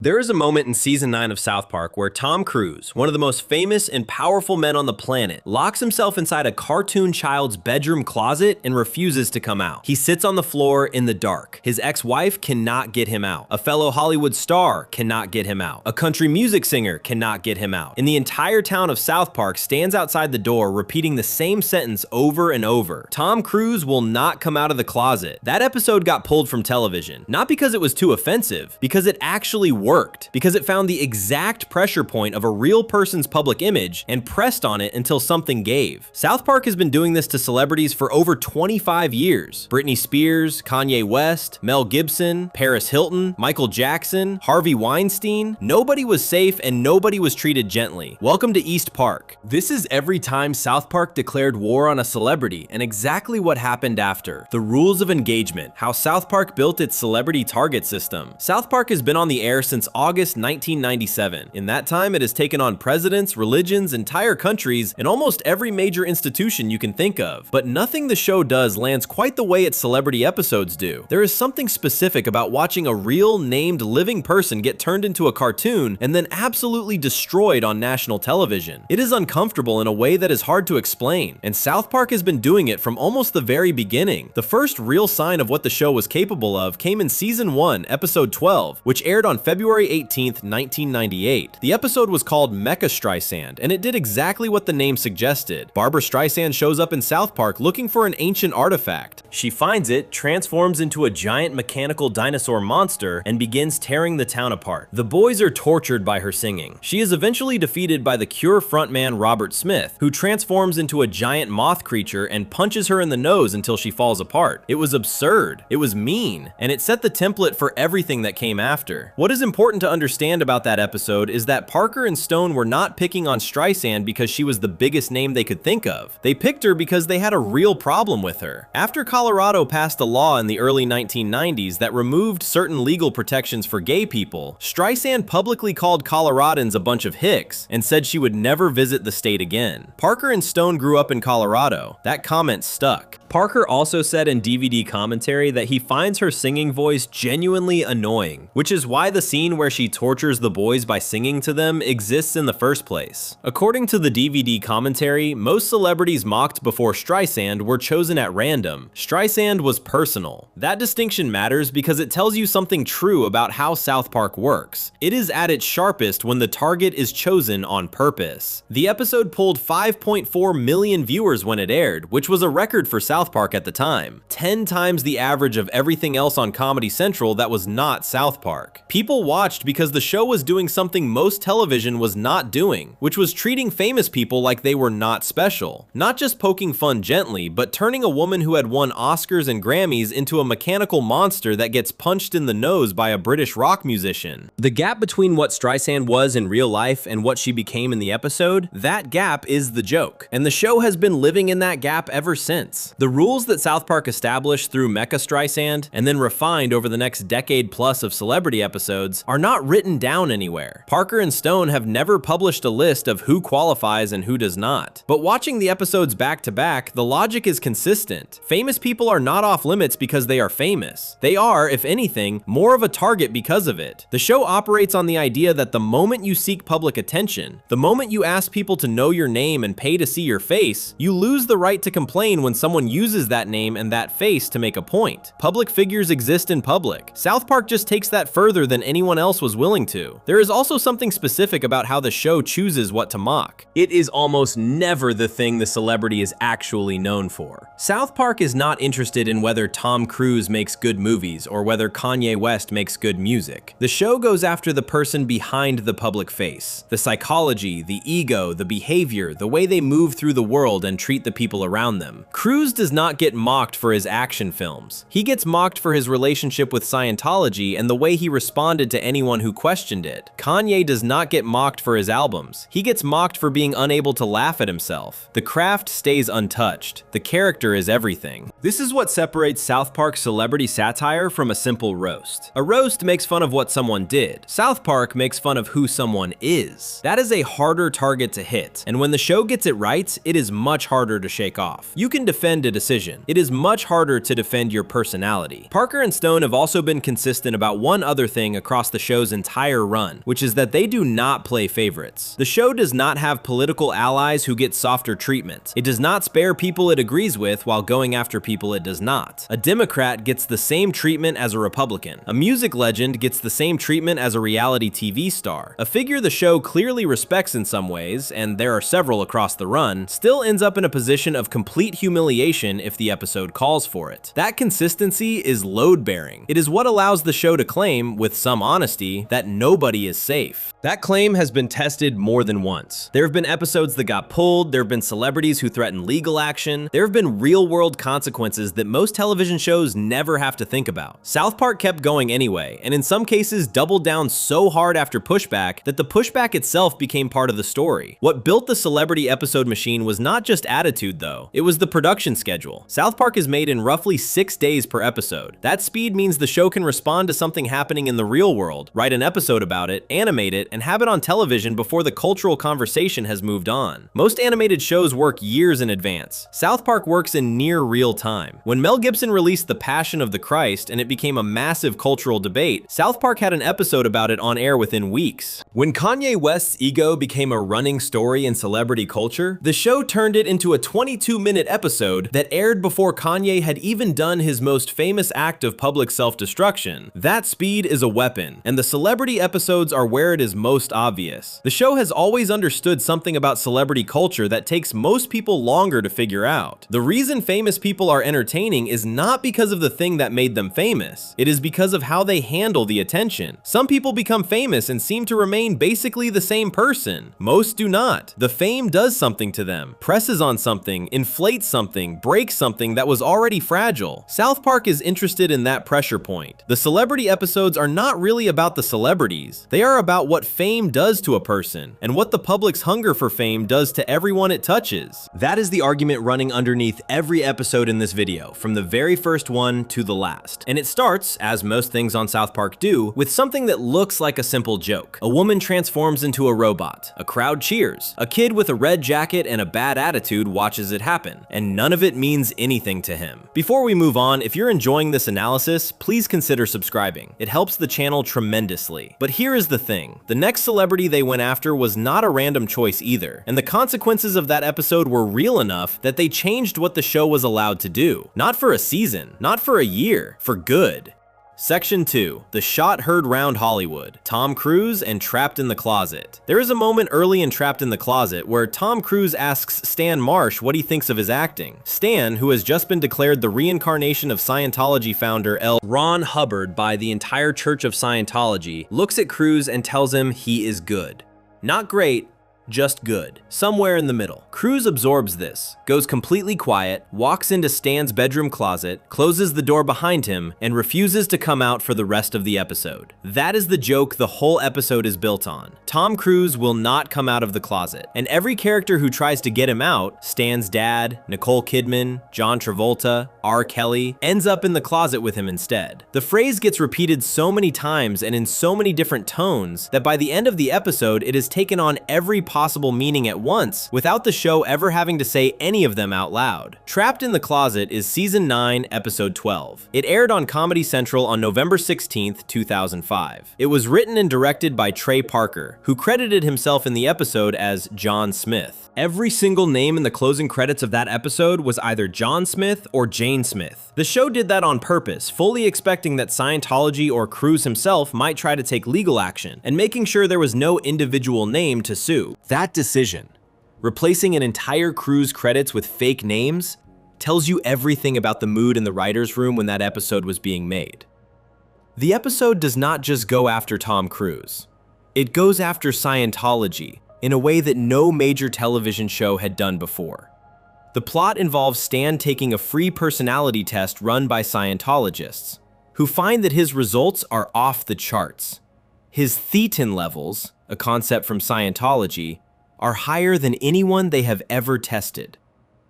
There is a moment in season 9 of South Park where Tom Cruise, one of the most famous and powerful men on the planet, locks himself inside a cartoon child's bedroom closet and refuses to come out. He sits on the floor in the dark. His ex-wife cannot get him out. A fellow Hollywood star cannot get him out. A country music singer cannot get him out. And the entire town of South Park stands outside the door repeating the same sentence over and over. Tom Cruise will not come out of the closet. That episode got pulled from television, not because it was too offensive, because it actually worked, because it found the exact pressure point of a real person's public image and pressed on it until something gave. South Park has been doing this to celebrities for over 25 years. Britney Spears, Kanye West, Mel Gibson, Paris Hilton, Michael Jackson, Harvey Weinstein. Nobody was safe and nobody was treated gently. Welcome to East Park. This is every time South Park declared war on a celebrity and exactly what happened after. The rules of engagement, how South Park built its celebrity target system. South Park has been on the air since August 1997. In that time, it has taken on presidents, religions, entire countries, and almost every major institution you can think of. But nothing the show does lands quite the way its celebrity episodes do. There is something specific about watching a real, named, living person get turned into a cartoon and then absolutely destroyed on national television. It is uncomfortable in a way that is hard to explain, and South Park has been doing it from almost the very beginning. The first real sign of what the show was capable of came in season 1, episode 12, which aired on February 18th, 1998. The episode was called Mecha Streisand, and it did exactly what the name suggested. Barbara Streisand shows up in South Park looking for an ancient artifact. She finds it, transforms into a giant mechanical dinosaur monster, and begins tearing the town apart. The boys are tortured by her singing. She is eventually defeated by the Cure frontman Robert Smith, who transforms into a giant moth creature and punches her in the nose until she falls apart. It was absurd, it was mean, and it set the template for everything that came after. What is important to understand about that episode is that Parker and Stone were not picking on Streisand because she was the biggest name they could think of. They picked her because they had a real problem with her. After Colorado passed a law in the early 1990s that removed certain legal protections for gay people, Streisand publicly called Coloradans a bunch of hicks and said she would never visit the state again. Parker and Stone grew up in Colorado. That comment stuck. Parker also said in DVD commentary that he finds her singing voice genuinely annoying, which is why the scene where she tortures the boys by singing to them exists in the first place. According to the DVD commentary, most celebrities mocked before Streisand were chosen at random. Streisand was personal. That distinction matters because it tells you something true about how South Park works. It is at its sharpest when the target is chosen on purpose. The episode pulled 5.4 million viewers when it aired, which was a record for South Park at the time. 10 times the average of everything else on Comedy Central that was not South Park. People watched because the show was doing something most television was not doing, which was treating famous people like they were not special. Not just poking fun gently, but turning a woman who had won Oscars and Grammys into a mechanical monster that gets punched in the nose by a British rock musician. The gap between what Streisand was in real life and what she became in the episode, that gap is the joke. And the show has been living in that gap ever since. The rules that South Park established through Mecha Streisand and then refined over the next decade plus of celebrity episodes are not written down anywhere. Parker and Stone have never published a list of who qualifies and who does not. But watching the episodes back to back, the logic is consistent. Famous people are not off limits because they are famous. They are, if anything, more of a target because of it. The show operates on the idea that the moment you seek public attention, the moment you ask people to know your name and pay to see your face, you lose the right to complain when someone uses that name and that face to make a point. Public figures exist in public. South Park just takes that further than anyone else was willing to. There is also something specific about how the show chooses what to mock. It is almost never the thing the celebrity is actually known for. South Park is not interested in whether Tom Cruise makes good movies or whether Kanye West makes good music. The show goes after the person behind the public face. The psychology, the ego, the behavior, the way they move through the world and treat the people around them. Cruise does not get mocked for his action films. He gets mocked for his relationship with Scientology and the way he responded to anyone who questioned it. Kanye does not get mocked for his albums. He gets mocked for being unable to laugh at himself. The craft stays untouched. The character is everything. This is what separates South Park's celebrity satire from a simple roast. A roast makes fun of what someone did. South Park makes fun of who someone is. That is a harder target to hit, and when the show gets it right, it is much harder to shake off. You can defend a decision. It is much harder to defend your personality. Parker and Stone have also been consistent about one other thing across across the show's entire run, which is that they do not play favorites. The show does not have political allies who get softer treatment. It does not spare people it agrees with while going after people it does not. A Democrat gets the same treatment as a Republican. A music legend gets the same treatment as a reality TV star. A figure the show clearly respects in some ways, and there are several across the run, still ends up in a position of complete humiliation if the episode calls for it. That consistency is load-bearing. It is what allows the show to claim, with some honesty, that nobody is safe. That claim has been tested more than once. There have been episodes that got pulled, there have been celebrities who threatened legal action, there have been real-world consequences that most television shows never have to think about. South Park kept going anyway, and in some cases doubled down so hard after pushback that the pushback itself became part of the story. What built the celebrity episode machine was not just attitude though, it was the production schedule. South Park is made in roughly 6 days per episode. That speed means the show can respond to something happening in the real world, write an episode about it, animate it, and have it on television before the cultural conversation has moved on. Most animated shows work years in advance. South Park works in near real time. When Mel Gibson released The Passion of the Christ and it became a massive cultural debate, South Park had an episode about it on air within weeks. When Kanye West's ego became a running story in celebrity culture, the show turned it into a 22-minute episode that aired before Kanye had even done his most famous act of public self-destruction. That speed is a weapon, and the celebrity episodes are where it is most obvious. The show has always understood something about celebrity culture that takes most people longer to figure out. The reason famous people are entertaining is not because of the thing that made them famous. It is because of how they handle the attention. Some people become famous and seem to remain basically the same person. Most do not. The fame does something to them, presses on something, inflates something, breaks something that was already fragile. South Park is interested in that pressure point. The celebrity episodes are not really about the celebrities. They are about what fame does to a person, and what the public's hunger for fame does to everyone it touches. That is the argument running underneath every episode in this video, from the very first one to the last. And it starts, as most things on South Park do, with something that looks like a simple joke. A woman transforms into a robot. A crowd cheers. A kid with a red jacket and a bad attitude watches it happen, and none of it means anything to him. Before we move on, if you're enjoying this analysis, please consider subscribing. It helps the channel tremendously. But here is the thing. The next celebrity they went after was not a random choice either, and the consequences of that episode were real enough that they changed what the show was allowed to do. Not for a season, not for a year, for good. Section 2. The shot heard round Hollywood. Tom Cruise and Trapped in the Closet. There is a moment early in Trapped in the Closet where Tom Cruise asks Stan Marsh what he thinks of his acting. Stan, who has just been declared the reincarnation of Scientology founder L. Ron Hubbard by the entire Church of Scientology, looks at Cruise and tells him he is good. Not great, just good. Somewhere in the middle. Cruise absorbs this, goes completely quiet, walks into Stan's bedroom closet, closes the door behind him, and refuses to come out for the rest of the episode. That is the joke the whole episode is built on. Tom Cruise will not come out of the closet, and every character who tries to get him out, Stan's dad, Nicole Kidman, John Travolta, R. Kelly, ends up in the closet with him instead. The phrase gets repeated so many times and in so many different tones that by the end of the episode it has taken on every possible meaning at once without the show ever having to say any of them out loud. Trapped in the Closet is season 9, episode 12. It aired on Comedy Central on November 16th, 2005. It was written and directed by Trey Parker, who credited himself in the episode as John Smith. Every single name in the closing credits of that episode was either John Smith or Jane Smith. The show did that on purpose, fully expecting that Scientology or Cruise himself might try to take legal action, and making sure there was no individual name to sue. That decision, replacing an entire Cruise credits with fake names, tells you everything about the mood in the writer's room when that episode was being made. The episode does not just go after Tom Cruise. It goes after Scientology in a way that no major television show had done before. The plot involves Stan taking a free personality test run by Scientologists, who find that his results are off the charts. His thetan levels, a concept from Scientology, are higher than anyone they have ever tested.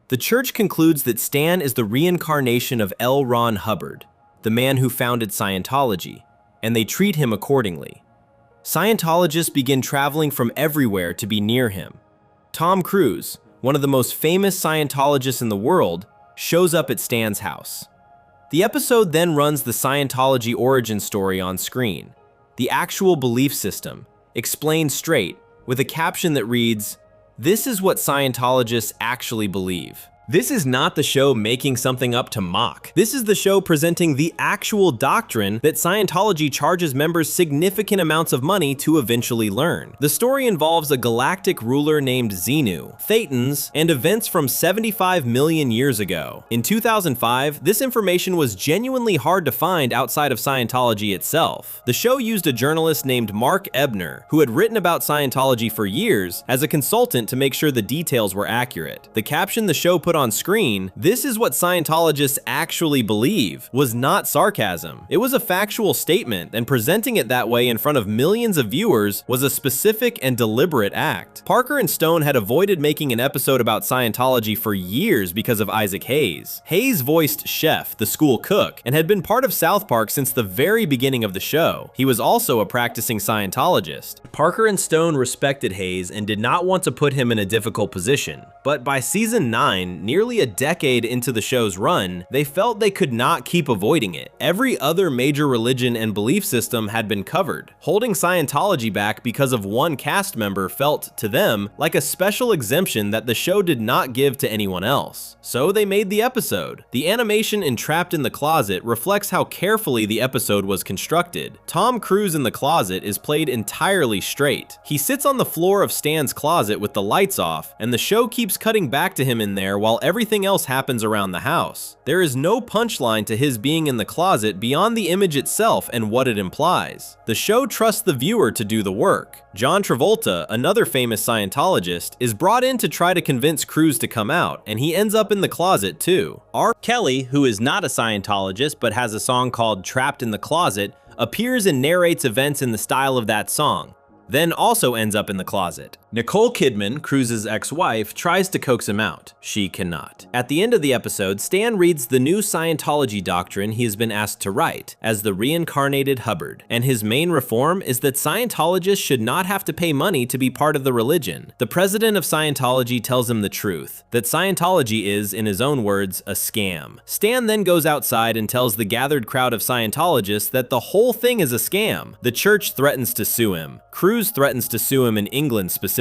The church concludes that Stan is the reincarnation of L. Ron Hubbard, the man who founded Scientology, and they treat him accordingly. Scientologists begin traveling from everywhere to be near him. Tom Cruise, one of the most famous Scientologists in the world, shows up at Stan's house. The episode then runs the Scientology origin story on screen. the actual belief system, explained straight, with a caption that reads, "This is what Scientologists actually believe." This is not the show making something up to mock. This is the show presenting the actual doctrine that Scientology charges members significant amounts of money to eventually learn. The story involves a galactic ruler named Xenu, Thetans, and events from 75 million years ago. In 2005, this information was genuinely hard to find outside of Scientology itself. The show used a journalist named Mark Ebner, who had written about Scientology for years, as a consultant to make sure the details were accurate. The caption the show put on screen, "This is what Scientologists actually believe," was not sarcasm. It was a factual statement, and presenting it that way in front of millions of viewers was a specific and deliberate act. Parker and Stone had avoided making an episode about Scientology for years because of Isaac Hayes. Hayes voiced Chef, the school cook, and had been part of South Park since the very beginning of the show. He was also a practicing Scientologist. Parker and Stone respected Hayes and did not want to put him in a difficult position, but by season 9, nearly a decade into the show's run, they felt they could not keep avoiding it. Every other major religion and belief system had been covered. Holding Scientology back because of one cast member felt, to them, like a special exemption that the show did not give to anyone else. So they made the episode. The animation in Trapped in the Closet reflects how carefully the episode was constructed. Tom Cruise in the closet is played entirely straight. He sits on the floor of Stan's closet with the lights off, and the show keeps cutting back to him in there while everything else happens around the house. There is no punchline to his being in the closet beyond the image itself and what it implies. The show trusts the viewer to do the work. John Travolta, another famous Scientologist, is brought in to try to convince Cruise to come out, and he ends up in the closet too. R. Kelly, who is not a Scientologist but has a song called Trapped in the Closet, appears and narrates events in the style of that song, then also ends up in the closet. Nicole Kidman, Cruise's ex-wife, tries to coax him out. She cannot. At the end of the episode, Stan reads the new Scientology doctrine he has been asked to write as the reincarnated Hubbard, and his main reform is that Scientologists should not have to pay money to be part of the religion. The president of Scientology tells him the truth, that Scientology is, in his own words, a scam. Stan then goes outside and tells the gathered crowd of Scientologists that the whole thing is a scam. The church threatens to sue him. Cruise threatens to sue him in England specifically.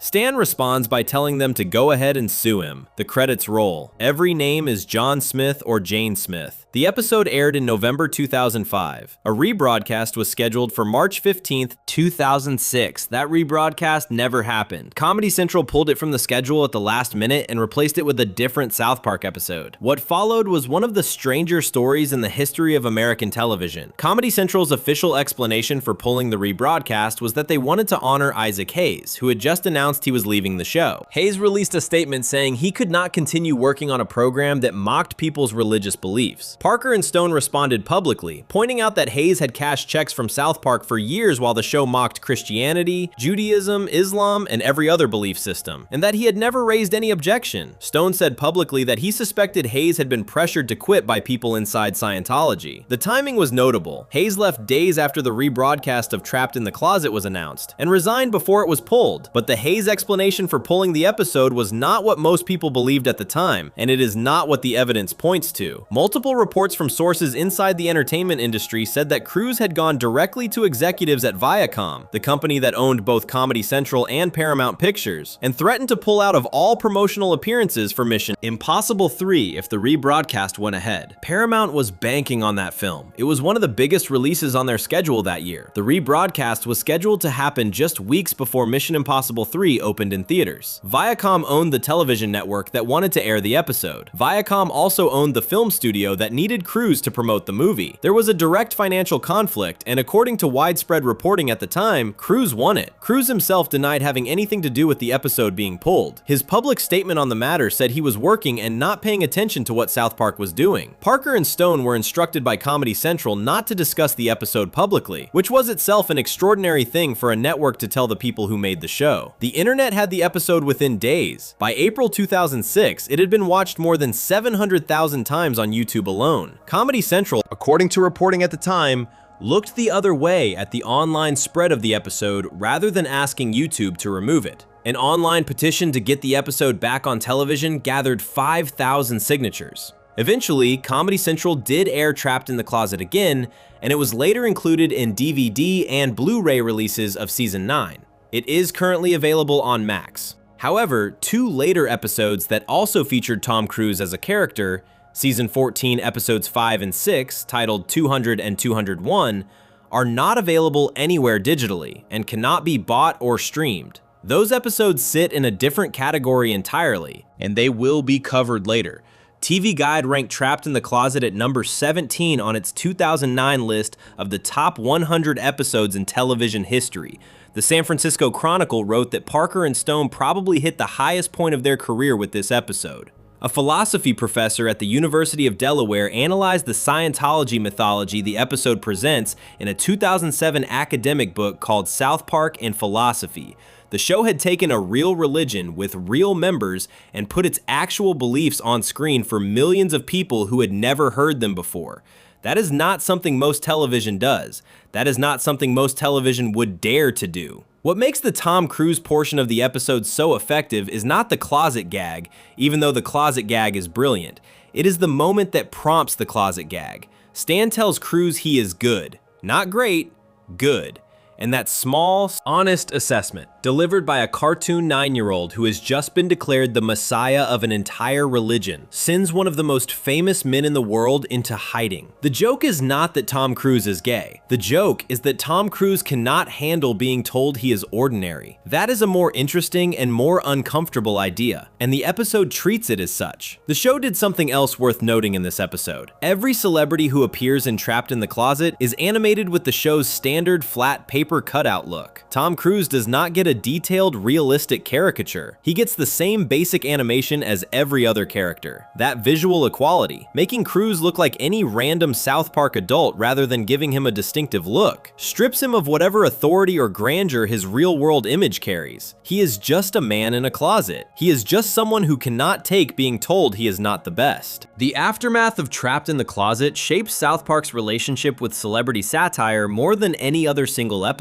Stan responds by telling them to go ahead and sue him. The credits roll. Every name is John Smith or Jane Smith. The episode aired in November 2005. A rebroadcast was scheduled for March 15th, 2006. That rebroadcast never happened. Comedy Central pulled it from the schedule at the last minute and replaced it with a different South Park episode. What followed was one of the stranger stories in the history of American television. Comedy Central's official explanation for pulling the rebroadcast was that they wanted to honor Isaac Hayes, who had just announced he was leaving the show. Hayes released a statement saying he could not continue working on a program that mocked people's religious beliefs. Parker and Stone responded publicly, pointing out that Hayes had cashed checks from South Park for years while the show mocked Christianity, Judaism, Islam, and every other belief system, and that he had never raised any objection. Stone said publicly that he suspected Hayes had been pressured to quit by people inside Scientology. The timing was notable. Hayes left days after the rebroadcast of Trapped in the Closet was announced, and resigned before it was pulled. But the Hayes explanation for pulling the episode was not what most people believed at the time, and it is not what the evidence points to. Multiple reports from sources inside the entertainment industry said that Cruise had gone directly to executives at Viacom, the company that owned both Comedy Central and Paramount Pictures, and threatened to pull out of all promotional appearances for Mission Impossible 3 if the rebroadcast went ahead. Paramount was banking on that film. It was one of the biggest releases on their schedule that year. The rebroadcast was scheduled to happen just weeks before Mission Impossible 3 opened in theaters. Viacom owned the television network that wanted to air the episode. Viacom also owned the film studio that needed Cruise to promote the movie. There was a direct financial conflict, and according to widespread reporting at the time, Cruise won it. Cruise himself denied having anything to do with the episode being pulled. His public statement on the matter said he was working and not paying attention to what South Park was doing. Parker and Stone were instructed by Comedy Central not to discuss the episode publicly, which was itself an extraordinary thing for a network to tell the people who made the show. The internet had the episode within days. By April 2006, it had been watched more than 700,000 times on YouTube alone. Comedy Central, according to reporting at the time, looked the other way at the online spread of the episode rather than asking YouTube to remove it. An online petition to get the episode back on television gathered 5,000 signatures. Eventually, Comedy Central did air Trapped in the Closet again, and it was later included in DVD and Blu-ray releases of Season 9. It is currently available on Max. However, 2 later episodes that also featured Tom Cruise as a character, Season 14 Episodes 5 and 6, titled 200 and 201, are not available anywhere digitally and cannot be bought or streamed. Those episodes sit in a different category entirely, and they will be covered later. TV Guide ranked Trapped in the Closet at number 17 on its 2009 list of the top 100 episodes in television history. The San Francisco Chronicle wrote that Parker and Stone probably hit the highest point of their career with this episode. A philosophy professor at the University of Delaware analyzed the Scientology mythology the episode presents in a 2007 academic book called South Park and Philosophy. The show had taken a real religion with real members and put its actual beliefs on screen for millions of people who had never heard them before. That is not something most television does. That is not something most television would dare to do. What makes the Tom Cruise portion of the episode so effective is not the closet gag, even though the closet gag is brilliant. It is the moment that prompts the closet gag. Stan tells Cruise he is good. Not great, good. And that small, honest assessment, delivered by a cartoon 9-year-old who has just been declared the messiah of an entire religion, sends one of the most famous men in the world into hiding. The joke is not that Tom Cruise is gay. The joke is that Tom Cruise cannot handle being told he is ordinary. That is a more interesting and more uncomfortable idea, and the episode treats it as such. The show did something else worth noting in this episode. Every celebrity who appears in Trapped in the Closet is animated with the show's standard flat paper cutout look. Tom Cruise does not get a detailed, realistic caricature. He gets the same basic animation as every other character. That visual equality, making Cruise look like any random South Park adult rather than giving him a distinctive look, strips him of whatever authority or grandeur his real-world image carries. He is just a man in a closet. He is just someone who cannot take being told he is not the best. The aftermath of Trapped in the Closet shapes South Park's relationship with celebrity satire more than any other single episode.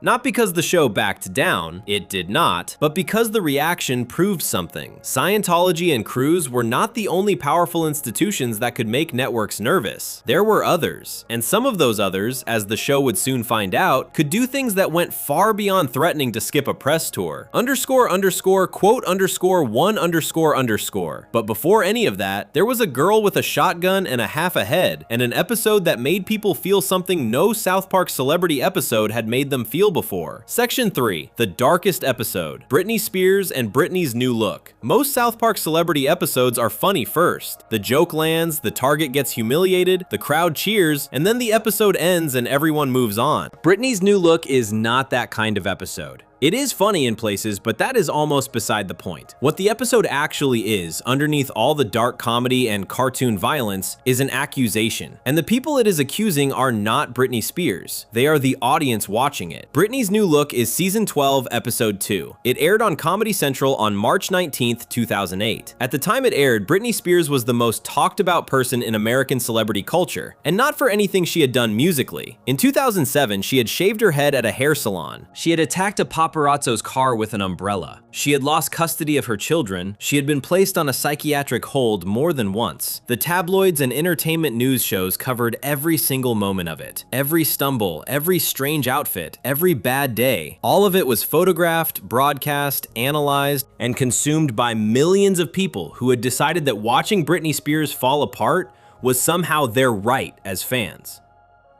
Not because the show backed down, it did not, but because the reaction proved something. Scientology and Cruise were not the only powerful institutions that could make networks nervous. There were others, and some of those others, as the show would soon find out, could do things that went far beyond threatening to skip a press tour. __quote_1__. But before any of that, there was a girl with a shotgun and a half a head, and an episode that made people feel something no South Park celebrity episode had made them feel before. Section 3, the darkest episode, Britney Spears and Britney's new look. Most South Park celebrity episodes are funny first. The joke lands, the target gets humiliated, the crowd cheers, and then the episode ends and everyone moves on. Britney's new look is not that kind of episode. It is funny in places, but that is almost beside the point. What the episode actually is, underneath all the dark comedy and cartoon violence, is an accusation. And the people it is accusing are not Britney Spears. They are the audience watching it. Britney's new look is Season 12, Episode 2. It aired on Comedy Central on March 19th, 2008. At the time it aired, Britney Spears was the most talked about person in American celebrity culture, and not for anything she had done musically. In 2007, she had shaved her head at a hair salon. She had attacked a paparazzo's car with an umbrella. She had lost custody of her children. She had been placed on a psychiatric hold more than once. The tabloids and entertainment news shows covered every single moment of it. Every stumble, every strange outfit, every bad day. All of it was photographed, broadcast, analyzed, and consumed by millions of people who had decided that watching Britney Spears fall apart was somehow their right as fans.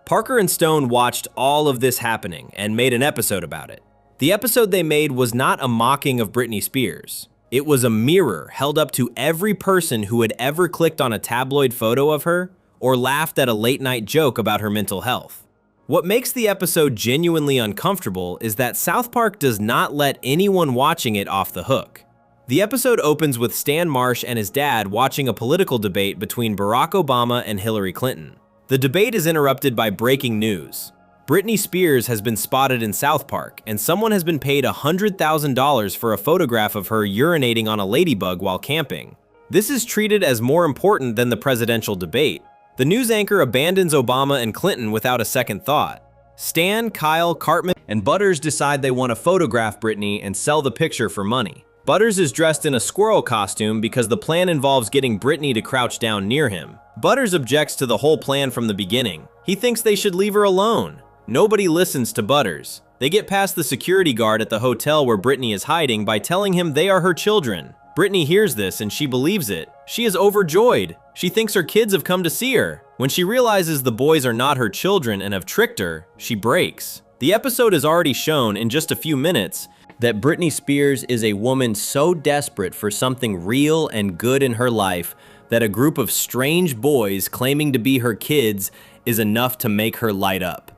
Parker and Stone watched all of this happening and made an episode about it. The episode they made was not a mocking of Britney Spears. It was a mirror held up to every person who had ever clicked on a tabloid photo of her or laughed at a late-night joke about her mental health. What makes the episode genuinely uncomfortable is that South Park does not let anyone watching it off the hook. The episode opens with Stan Marsh and his dad watching a political debate between Barack Obama and Hillary Clinton. The debate is interrupted by breaking news. Britney Spears has been spotted in South Park, and someone has been paid $100,000 for a photograph of her urinating on a ladybug while camping. This is treated as more important than the presidential debate. The news anchor abandons Obama and Clinton without a second thought. Stan, Kyle, Cartman, and Butters decide they want to photograph Britney and sell the picture for money. Butters is dressed in a squirrel costume because the plan involves getting Britney to crouch down near him. Butters objects to the whole plan from the beginning. He thinks they should leave her alone. Nobody listens to Butters. They get past the security guard at the hotel where Britney is hiding by telling him they are her children. Britney hears this and she believes it. She is overjoyed. She thinks her kids have come to see her. When she realizes the boys are not her children and have tricked her, she breaks. The episode is already shown in just a few minutes that Britney Spears is a woman so desperate for something real and good in her life that a group of strange boys claiming to be her kids is enough to make her light up.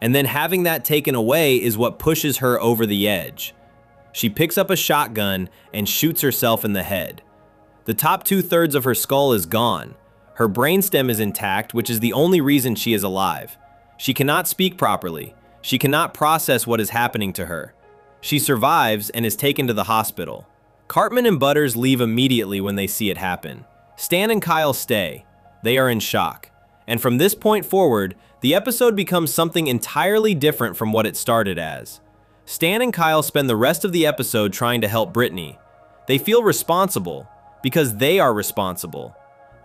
And then having that taken away is what pushes her over the edge. She picks up a shotgun and shoots herself in the head. The top 2/3 of her skull is gone. Her brainstem is intact, which is the only reason she is alive. She cannot speak properly. She cannot process what is happening to her. She survives and is taken to the hospital. Cartman and Butters leave immediately when they see it happen. Stan and Kyle stay. They are in shock. And from this point forward, the episode becomes something entirely different from what it started as. Stan and Kyle spend the rest of the episode trying to help Britney. They feel responsible because they are responsible.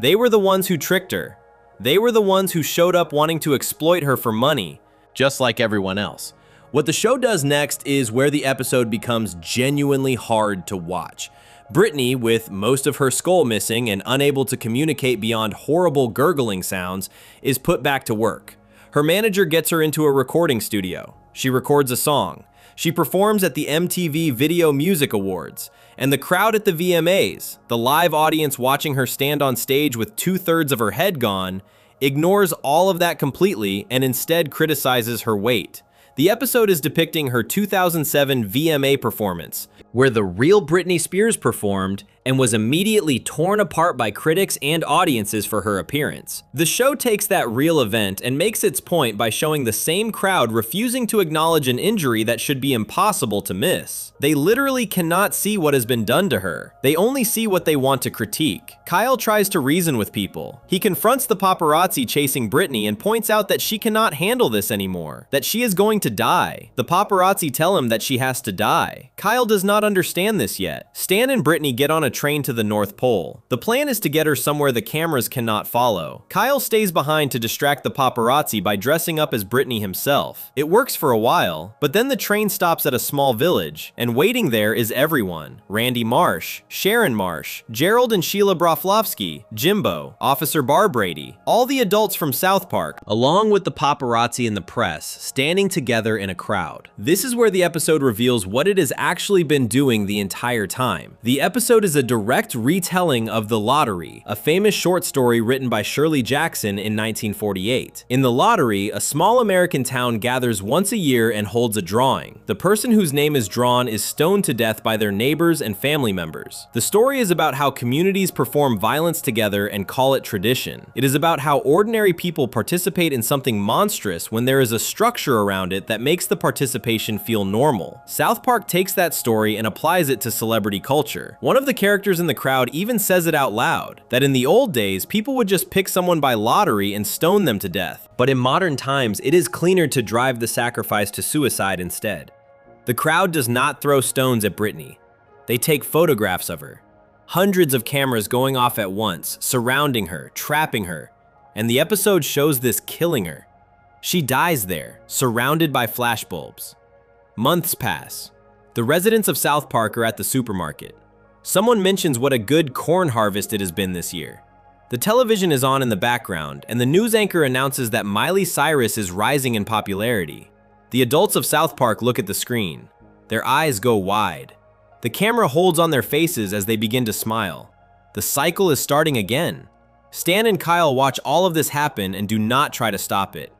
They were the ones who tricked her. They were the ones who showed up wanting to exploit her for money, just like everyone else. What the show does next is where the episode becomes genuinely hard to watch. Britney, with most of her skull missing and unable to communicate beyond horrible gurgling sounds, is put back to work. Her manager gets her into a recording studio. She records a song. She performs at the MTV Video Music Awards. And the crowd at the VMAs, the live audience watching her stand on stage with 2/3 of her head gone, ignores all of that completely and instead criticizes her weight. The episode is depicting her 2007 VMA performance, where the real Britney Spears performed and was immediately torn apart by critics and audiences for her appearance. The show takes that real event and makes its point by showing the same crowd refusing to acknowledge an injury that should be impossible to miss. They literally cannot see what has been done to her. They only see what they want to critique. Kyle tries to reason with people. He confronts the paparazzi chasing Britney and points out that she cannot handle this anymore, that she is going to die. The paparazzi tell him that she has to die. Kyle does not understand this yet. Stan and Britney get on a train to the North Pole. The plan is to get her somewhere the cameras cannot follow. Kyle stays behind to distract the paparazzi by dressing up as Britney himself. It works for a while, but then the train stops at a small village, and waiting there is everyone. Randy Marsh, Sharon Marsh, Gerald and Sheila Broflovsky, Jimbo, Officer Bar Brady, all the adults from South Park, along with the paparazzi and the press, standing together in a crowd. This is where the episode reveals what it has actually been doing the entire time. The episode is a direct retelling of The Lottery, a famous short story written by Shirley Jackson in 1948. In The Lottery, a small American town gathers once a year and holds a drawing. The person whose name is drawn is stoned to death by their neighbors and family members. The story is about how communities perform violence together and call it tradition. It is about how ordinary people participate in something monstrous when there is a structure around it that makes the participation feel normal. South Park takes that story and applies it to celebrity culture. One of the characters in the crowd even says it out loud, that in the old days, people would just pick someone by lottery and stone them to death. But in modern times, it is cleaner to drive the sacrifice to suicide instead. The crowd does not throw stones at Britney. They take photographs of her. Hundreds of cameras going off at once, surrounding her, trapping her. And the episode shows this killing her. She dies there, surrounded by flashbulbs. Months pass. The residents of South Park are at the supermarket. Someone mentions what a good corn harvest it has been this year. The television is on in the background, and the news anchor announces that Miley Cyrus is rising in popularity. The adults of South Park look at the screen. Their eyes go wide. The camera holds on their faces as they begin to smile. The cycle is starting again. Stan and Kyle watch all of this happen and do not try to stop it.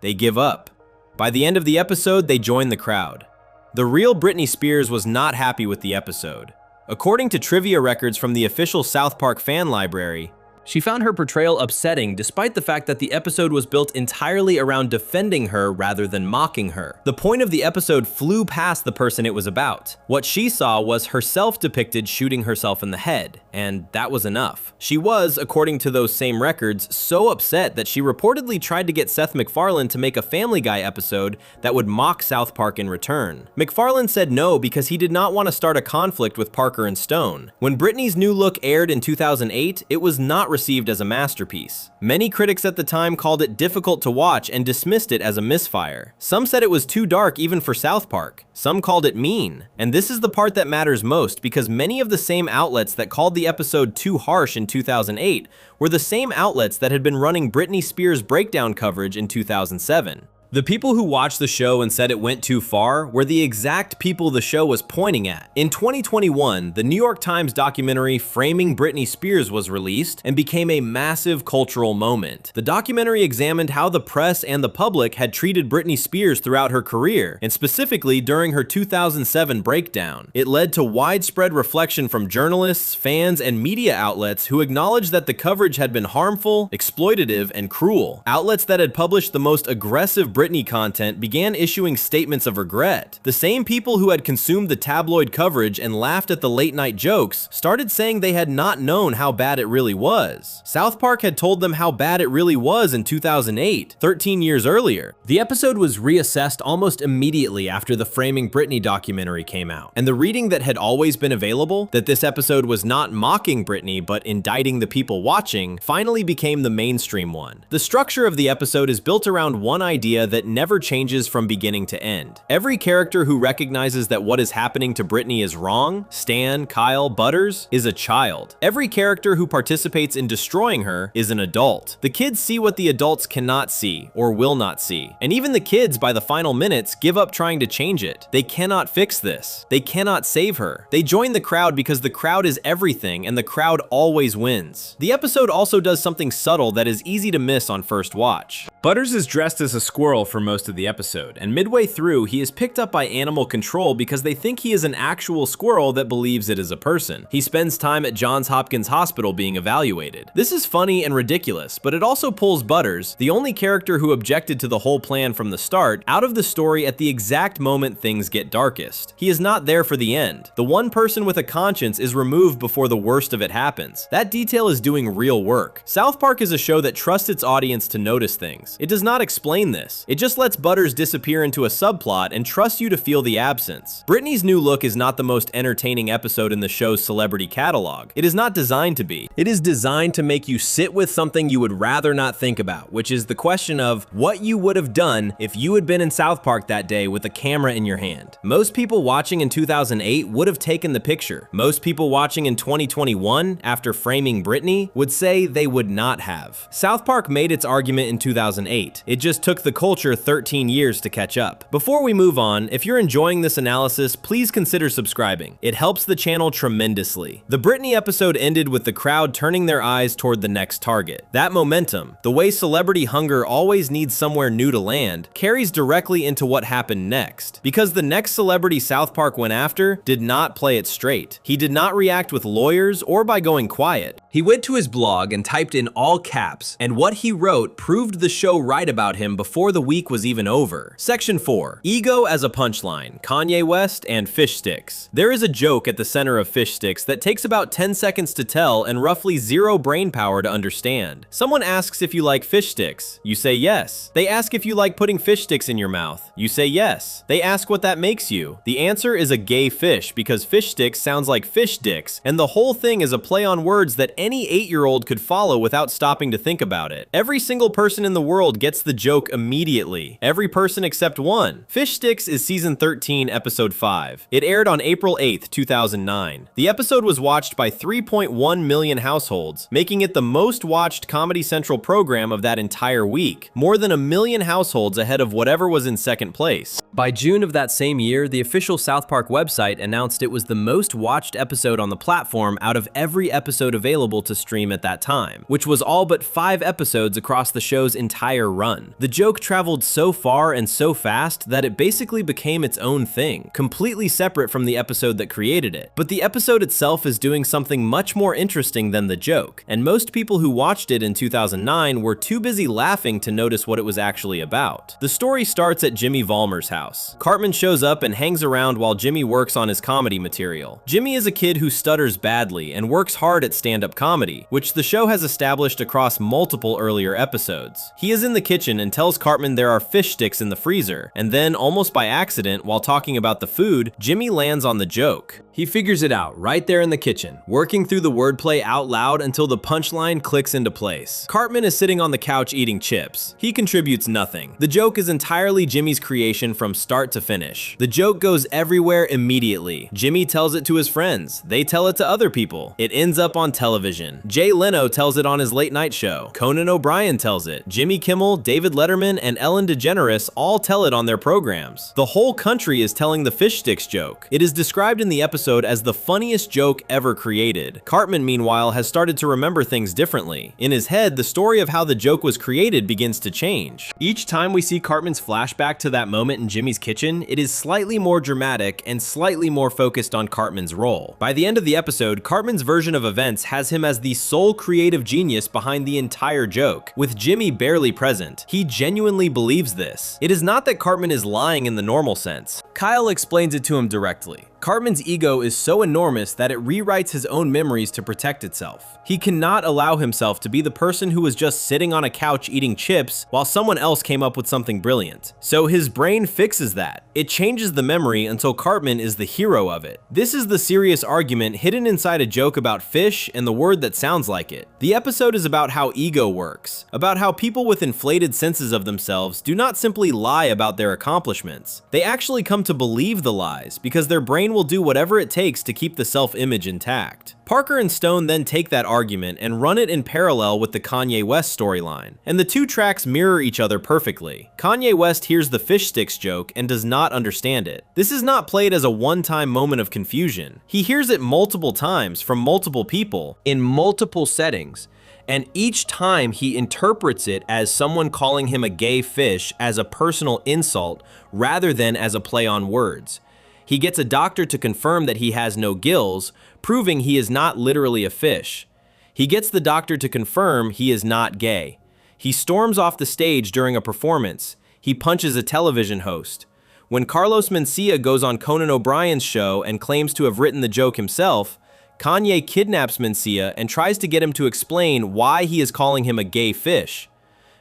They give up. By the end of the episode, they join the crowd. The real Britney Spears was not happy with the episode. According to trivia records from the official South Park fan library, She found her portrayal upsetting despite the fact that the episode was built entirely around defending her rather than mocking her. The point of the episode flew past the person it was about. What she saw was herself depicted shooting herself in the head, and that was enough. She was, according to those same records, so upset that she reportedly tried to get Seth MacFarlane to make a Family Guy episode that would mock South Park in return. MacFarlane said no because he did not want to start a conflict with Parker and Stone. When Britney's new look aired in 2008, it was not received as a masterpiece. Many critics at the time called it difficult to watch and dismissed it as a misfire. Some said it was too dark even for South Park. Some called it mean. And this is the part that matters most, because many of the same outlets that called the episode too harsh in 2008 were the same outlets that had been running Britney Spears breakdown coverage in 2007. The people who watched the show and said it went too far were the exact people the show was pointing at. In 2021, the New York Times documentary Framing Britney Spears was released and became a massive cultural moment. The documentary examined how the press and the public had treated Britney Spears throughout her career, and specifically during her 2007 breakdown. It led to widespread reflection from journalists, fans, and media outlets who acknowledged that the coverage had been harmful, exploitative, and cruel. Outlets that had published the most aggressive Britney content began issuing statements of regret. The same people who had consumed the tabloid coverage and laughed at the late-night jokes started saying they had not known how bad it really was. South Park had told them how bad it really was in 2008, 13 years earlier. The episode was reassessed almost immediately after the Framing Britney documentary came out, and the reading that had always been available, that this episode was not mocking Britney but indicting the people watching, finally became the mainstream one. The structure of the episode is built around one idea that never changes from beginning to end. Every character who recognizes that what is happening to Britney is wrong, Stan, Kyle, Butters, is a child. Every character who participates in destroying her is an adult. The kids see what the adults cannot see or will not see. And even the kids, by the final minutes, give up trying to change it. They cannot fix this. They cannot save her. They join the crowd because the crowd is everything and the crowd always wins. The episode also does something subtle that is easy to miss on first watch. Butters is dressed as a squirrel for most of the episode, and midway through, he is picked up by animal control because they think he is an actual squirrel that believes it is a person. He spends time at Johns Hopkins Hospital being evaluated. This is funny and ridiculous, but it also pulls Butters, the only character who objected to the whole plan from the start, out of the story at the exact moment things get darkest. He is not there for the end. The one person with a conscience is removed before the worst of it happens. That detail is doing real work. South Park is a show that trusts its audience to notice things. It does not explain this. It just lets Butters disappear into a subplot and trusts you to feel the absence. Britney's new look is not the most entertaining episode in the show's celebrity catalog. It is not designed to be. It is designed to make you sit with something you would rather not think about, which is the question of what you would have done if you had been in South Park that day with a camera in your hand. Most people watching in 2008 would have taken the picture. Most people watching in 2021 after Framing Britney would say they would not have. South Park made its argument in 2008. It just took the culture 13 years to catch up. Before we move on, if you're enjoying this analysis, please consider subscribing. It helps the channel tremendously. The Britney episode ended with the crowd turning their eyes toward the next target. That momentum, the way celebrity hunger always needs somewhere new to land, carries directly into what happened next. Because the next celebrity South Park went after did not play it straight. He did not react with lawyers or by going quiet. He went to his blog and typed in all caps, and what he wrote proved the show right about him before the week was even over. Section 4. Ego as a punchline, Kanye West and fish sticks. There is a joke at the center of fish sticks that takes about 10 seconds to tell and roughly zero brain power to understand. Someone asks if you like fish sticks. You say yes. They ask if you like putting fish sticks in your mouth. You say yes. They ask what that makes you. The answer is a gay fish because fish sticks sounds like fish dicks, and the whole thing is a play on words that any 8-year-old could follow without stopping to think about it. Every single person in the world gets the joke immediately. Every person except one. Fish Sticks is season 13, episode 5. It aired on April 8th, 2009. The episode was watched by 3.1 million households, making it the most watched Comedy Central program of that entire week. More than 1 million households ahead of whatever was in second place. By June of that same year, the official South Park website announced it was the most watched episode on the platform out of every episode available available to stream at that time, which was all but 5 episodes across the show's entire run. The joke traveled so far and so fast that it basically became its own thing, completely separate from the episode that created it. But the episode itself is doing something much more interesting than the joke, and most people who watched it in 2009 were too busy laughing to notice what it was actually about. The story starts at Jimmy Valmer's house. Cartman shows up and hangs around while Jimmy works on his comedy material. Jimmy is a kid who stutters badly and works hard at stand-up comedy, which the show has established across multiple earlier episodes. He is in the kitchen and tells Cartman there are fish sticks in the freezer, and then, almost by accident, while talking about the food, Jimmy lands on the joke. He figures it out right there in the kitchen, working through the wordplay out loud until the punchline clicks into place. Cartman is sitting on the couch eating chips. He contributes nothing. The joke is entirely Jimmy's creation from start to finish. The joke goes everywhere immediately. Jimmy tells it to his friends. They tell it to other people. It ends up on television. Jay Leno tells it on his late night show. Conan O'Brien tells it. Jimmy Kimmel, David Letterman, and Ellen DeGeneres all tell it on their programs. The whole country is telling the fish sticks joke. It is described in the episode as the funniest joke ever created. Cartman, meanwhile, has started to remember things differently. In his head, the story of how the joke was created begins to change. Each time we see Cartman's flashback to that moment in Jimmy's kitchen, it is slightly more dramatic and slightly more focused on Cartman's role. By the end of the episode, Cartman's version of events has him as the sole creative genius behind the entire joke, with Jimmy barely present. He genuinely believes this. It is not that Cartman is lying in the normal sense. Kyle explains it to him directly. Cartman's ego is so enormous that it rewrites his own memories to protect itself. He cannot allow himself to be the person who was just sitting on a couch eating chips while someone else came up with something brilliant. So his brain fixes that. It changes the memory until Cartman is the hero of it. This is the serious argument hidden inside a joke about fish and the word that sounds like it. The episode is about how ego works, about how people with inflated senses of themselves do not simply lie about their accomplishments. They actually come to believe the lies because their brain will do whatever it takes to keep the self-image intact. Parker and Stone then take that argument and run it in parallel with the Kanye West storyline, and the two tracks mirror each other perfectly. Kanye West hears the fish sticks joke and does not understand it. This is not played as a one-time moment of confusion. He hears it multiple times from multiple people in multiple settings, and each time he interprets it as someone calling him a gay fish as a personal insult rather than as a play on words. He gets a doctor to confirm that he has no gills, proving he is not literally a fish. He gets the doctor to confirm he is not gay. He storms off the stage during a performance. He punches a television host. When Carlos Mencia goes on Conan O'Brien's show and claims to have written the joke himself, Kanye kidnaps Mencia and tries to get him to explain why he is calling him a gay fish.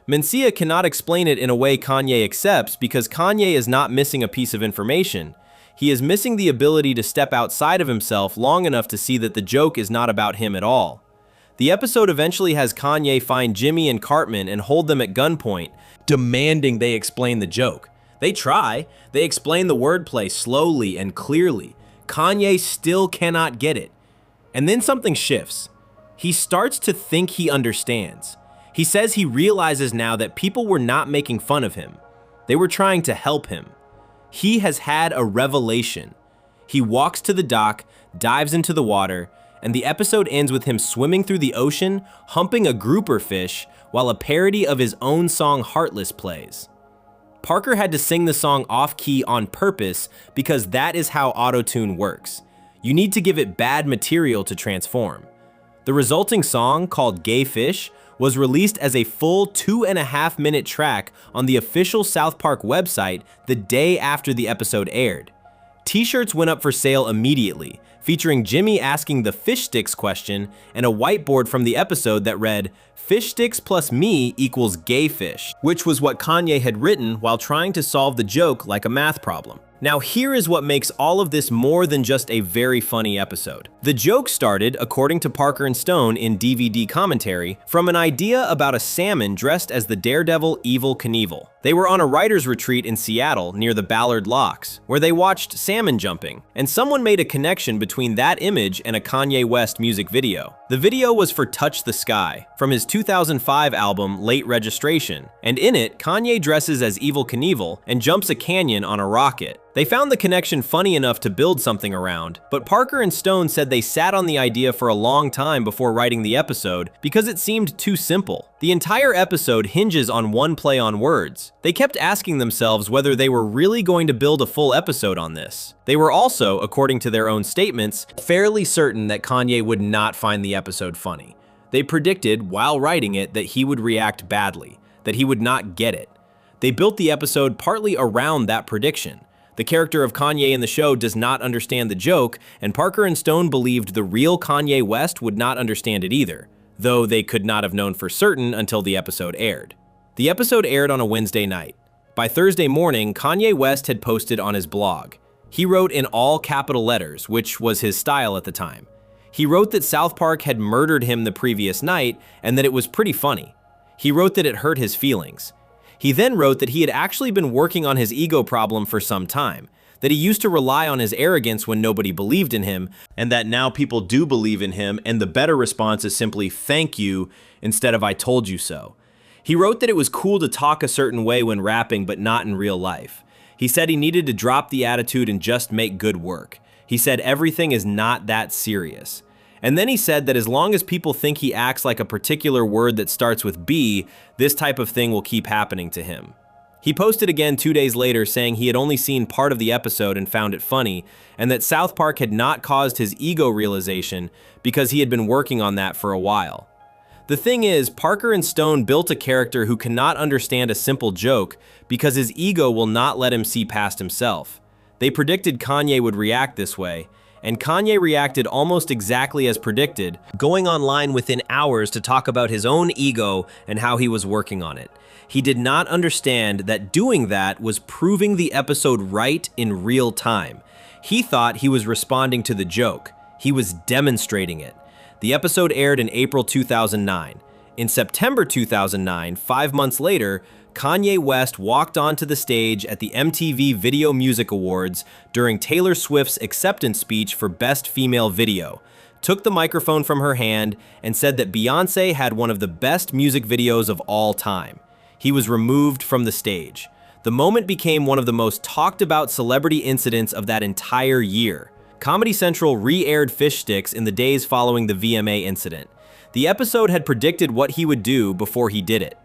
Mencia cannot explain it in a way Kanye accepts because Kanye is not missing a piece of information. He is missing the ability to step outside of himself long enough to see that the joke is not about him at all. The episode eventually has Kanye find Jimmy and Cartman and hold them at gunpoint, demanding they explain the joke. They try. They explain the wordplay slowly and clearly. Kanye still cannot get it. And then something shifts. He starts to think he understands. He says he realizes now that people were not making fun of him. They were trying to help him. He has had a revelation. He walks to the dock, dives into the water, and the episode ends with him swimming through the ocean, humping a grouper fish, while a parody of his own song Heartless plays. Parker had to sing the song off-key on purpose because that is how auto-tune works. You need to give it bad material to transform. The resulting song, called Gay Fish, was released as a full 2.5-minute track on the official South Park website the day after the episode aired. T-shirts went up for sale immediately, featuring Jimmy asking the fish sticks question and a whiteboard from the episode that read, "Fish sticks plus me equals gay fish," which was what Kanye had written while trying to solve the joke like a math problem. Now here is what makes all of this more than just a very funny episode. The joke started, according to Parker and Stone in DVD commentary, from an idea about a salmon dressed as the daredevil Evel Knievel. They were on a writer's retreat in Seattle near the Ballard Locks, where they watched salmon jumping, and someone made a connection between that image and a Kanye West music video. The video was for Touch the Sky, from his 2005 album Late Registration, and in it, Kanye dresses as Evel Knievel and jumps a canyon on a rocket. They found the connection funny enough to build something around, but Parker and Stone said they sat on the idea for a long time before writing the episode because it seemed too simple. The entire episode hinges on one play on words. They kept asking themselves whether they were really going to build a full episode on this. They were also, according to their own statements, fairly certain that Kanye would not find the episode funny. They predicted, while writing it, that he would react badly, that he would not get it. They built the episode partly around that prediction. The character of Kanye in the show does not understand the joke, and Parker and Stone believed the real Kanye West would not understand it either, though they could not have known for certain until the episode aired. The episode aired on a Wednesday night. By Thursday morning, Kanye West had posted on his blog. He wrote in all capital letters, which was his style at the time. He wrote that South Park had murdered him the previous night and that it was pretty funny. He wrote that it hurt his feelings. He then wrote that he had actually been working on his ego problem for some time, that he used to rely on his arrogance when nobody believed in him, and that now people do believe in him, and the better response is simply "thank you" instead of "I told you so." He wrote that it was cool to talk a certain way when rapping, but not in real life. He said he needed to drop the attitude and just make good work. He said everything is not that serious. And then he said that as long as people think he acts like a particular word that starts with B, this type of thing will keep happening to him. He posted again 2 days later saying he had only seen part of the episode and found it funny, and that South Park had not caused his ego realization because he had been working on that for a while. The thing is, Parker and Stone built a character who cannot understand a simple joke because his ego will not let him see past himself. They predicted Kanye would react this way, and Kanye reacted almost exactly as predicted, going online within hours to talk about his own ego and how he was working on it. He did not understand that doing that was proving the episode right in real time. He thought he was responding to the joke. He was demonstrating it. The episode aired in April 2009. In September 2009, 5 months later, Kanye West walked onto the stage at the MTV Video Music Awards during Taylor Swift's acceptance speech for Best Female Video, took the microphone from her hand, and said that Beyoncé had one of the best music videos of all time. He was removed from the stage. The moment became one of the most talked about celebrity incidents of that entire year. Comedy Central re-aired Fish Sticks in the days following the VMA incident. The episode had predicted what he would do before he did it.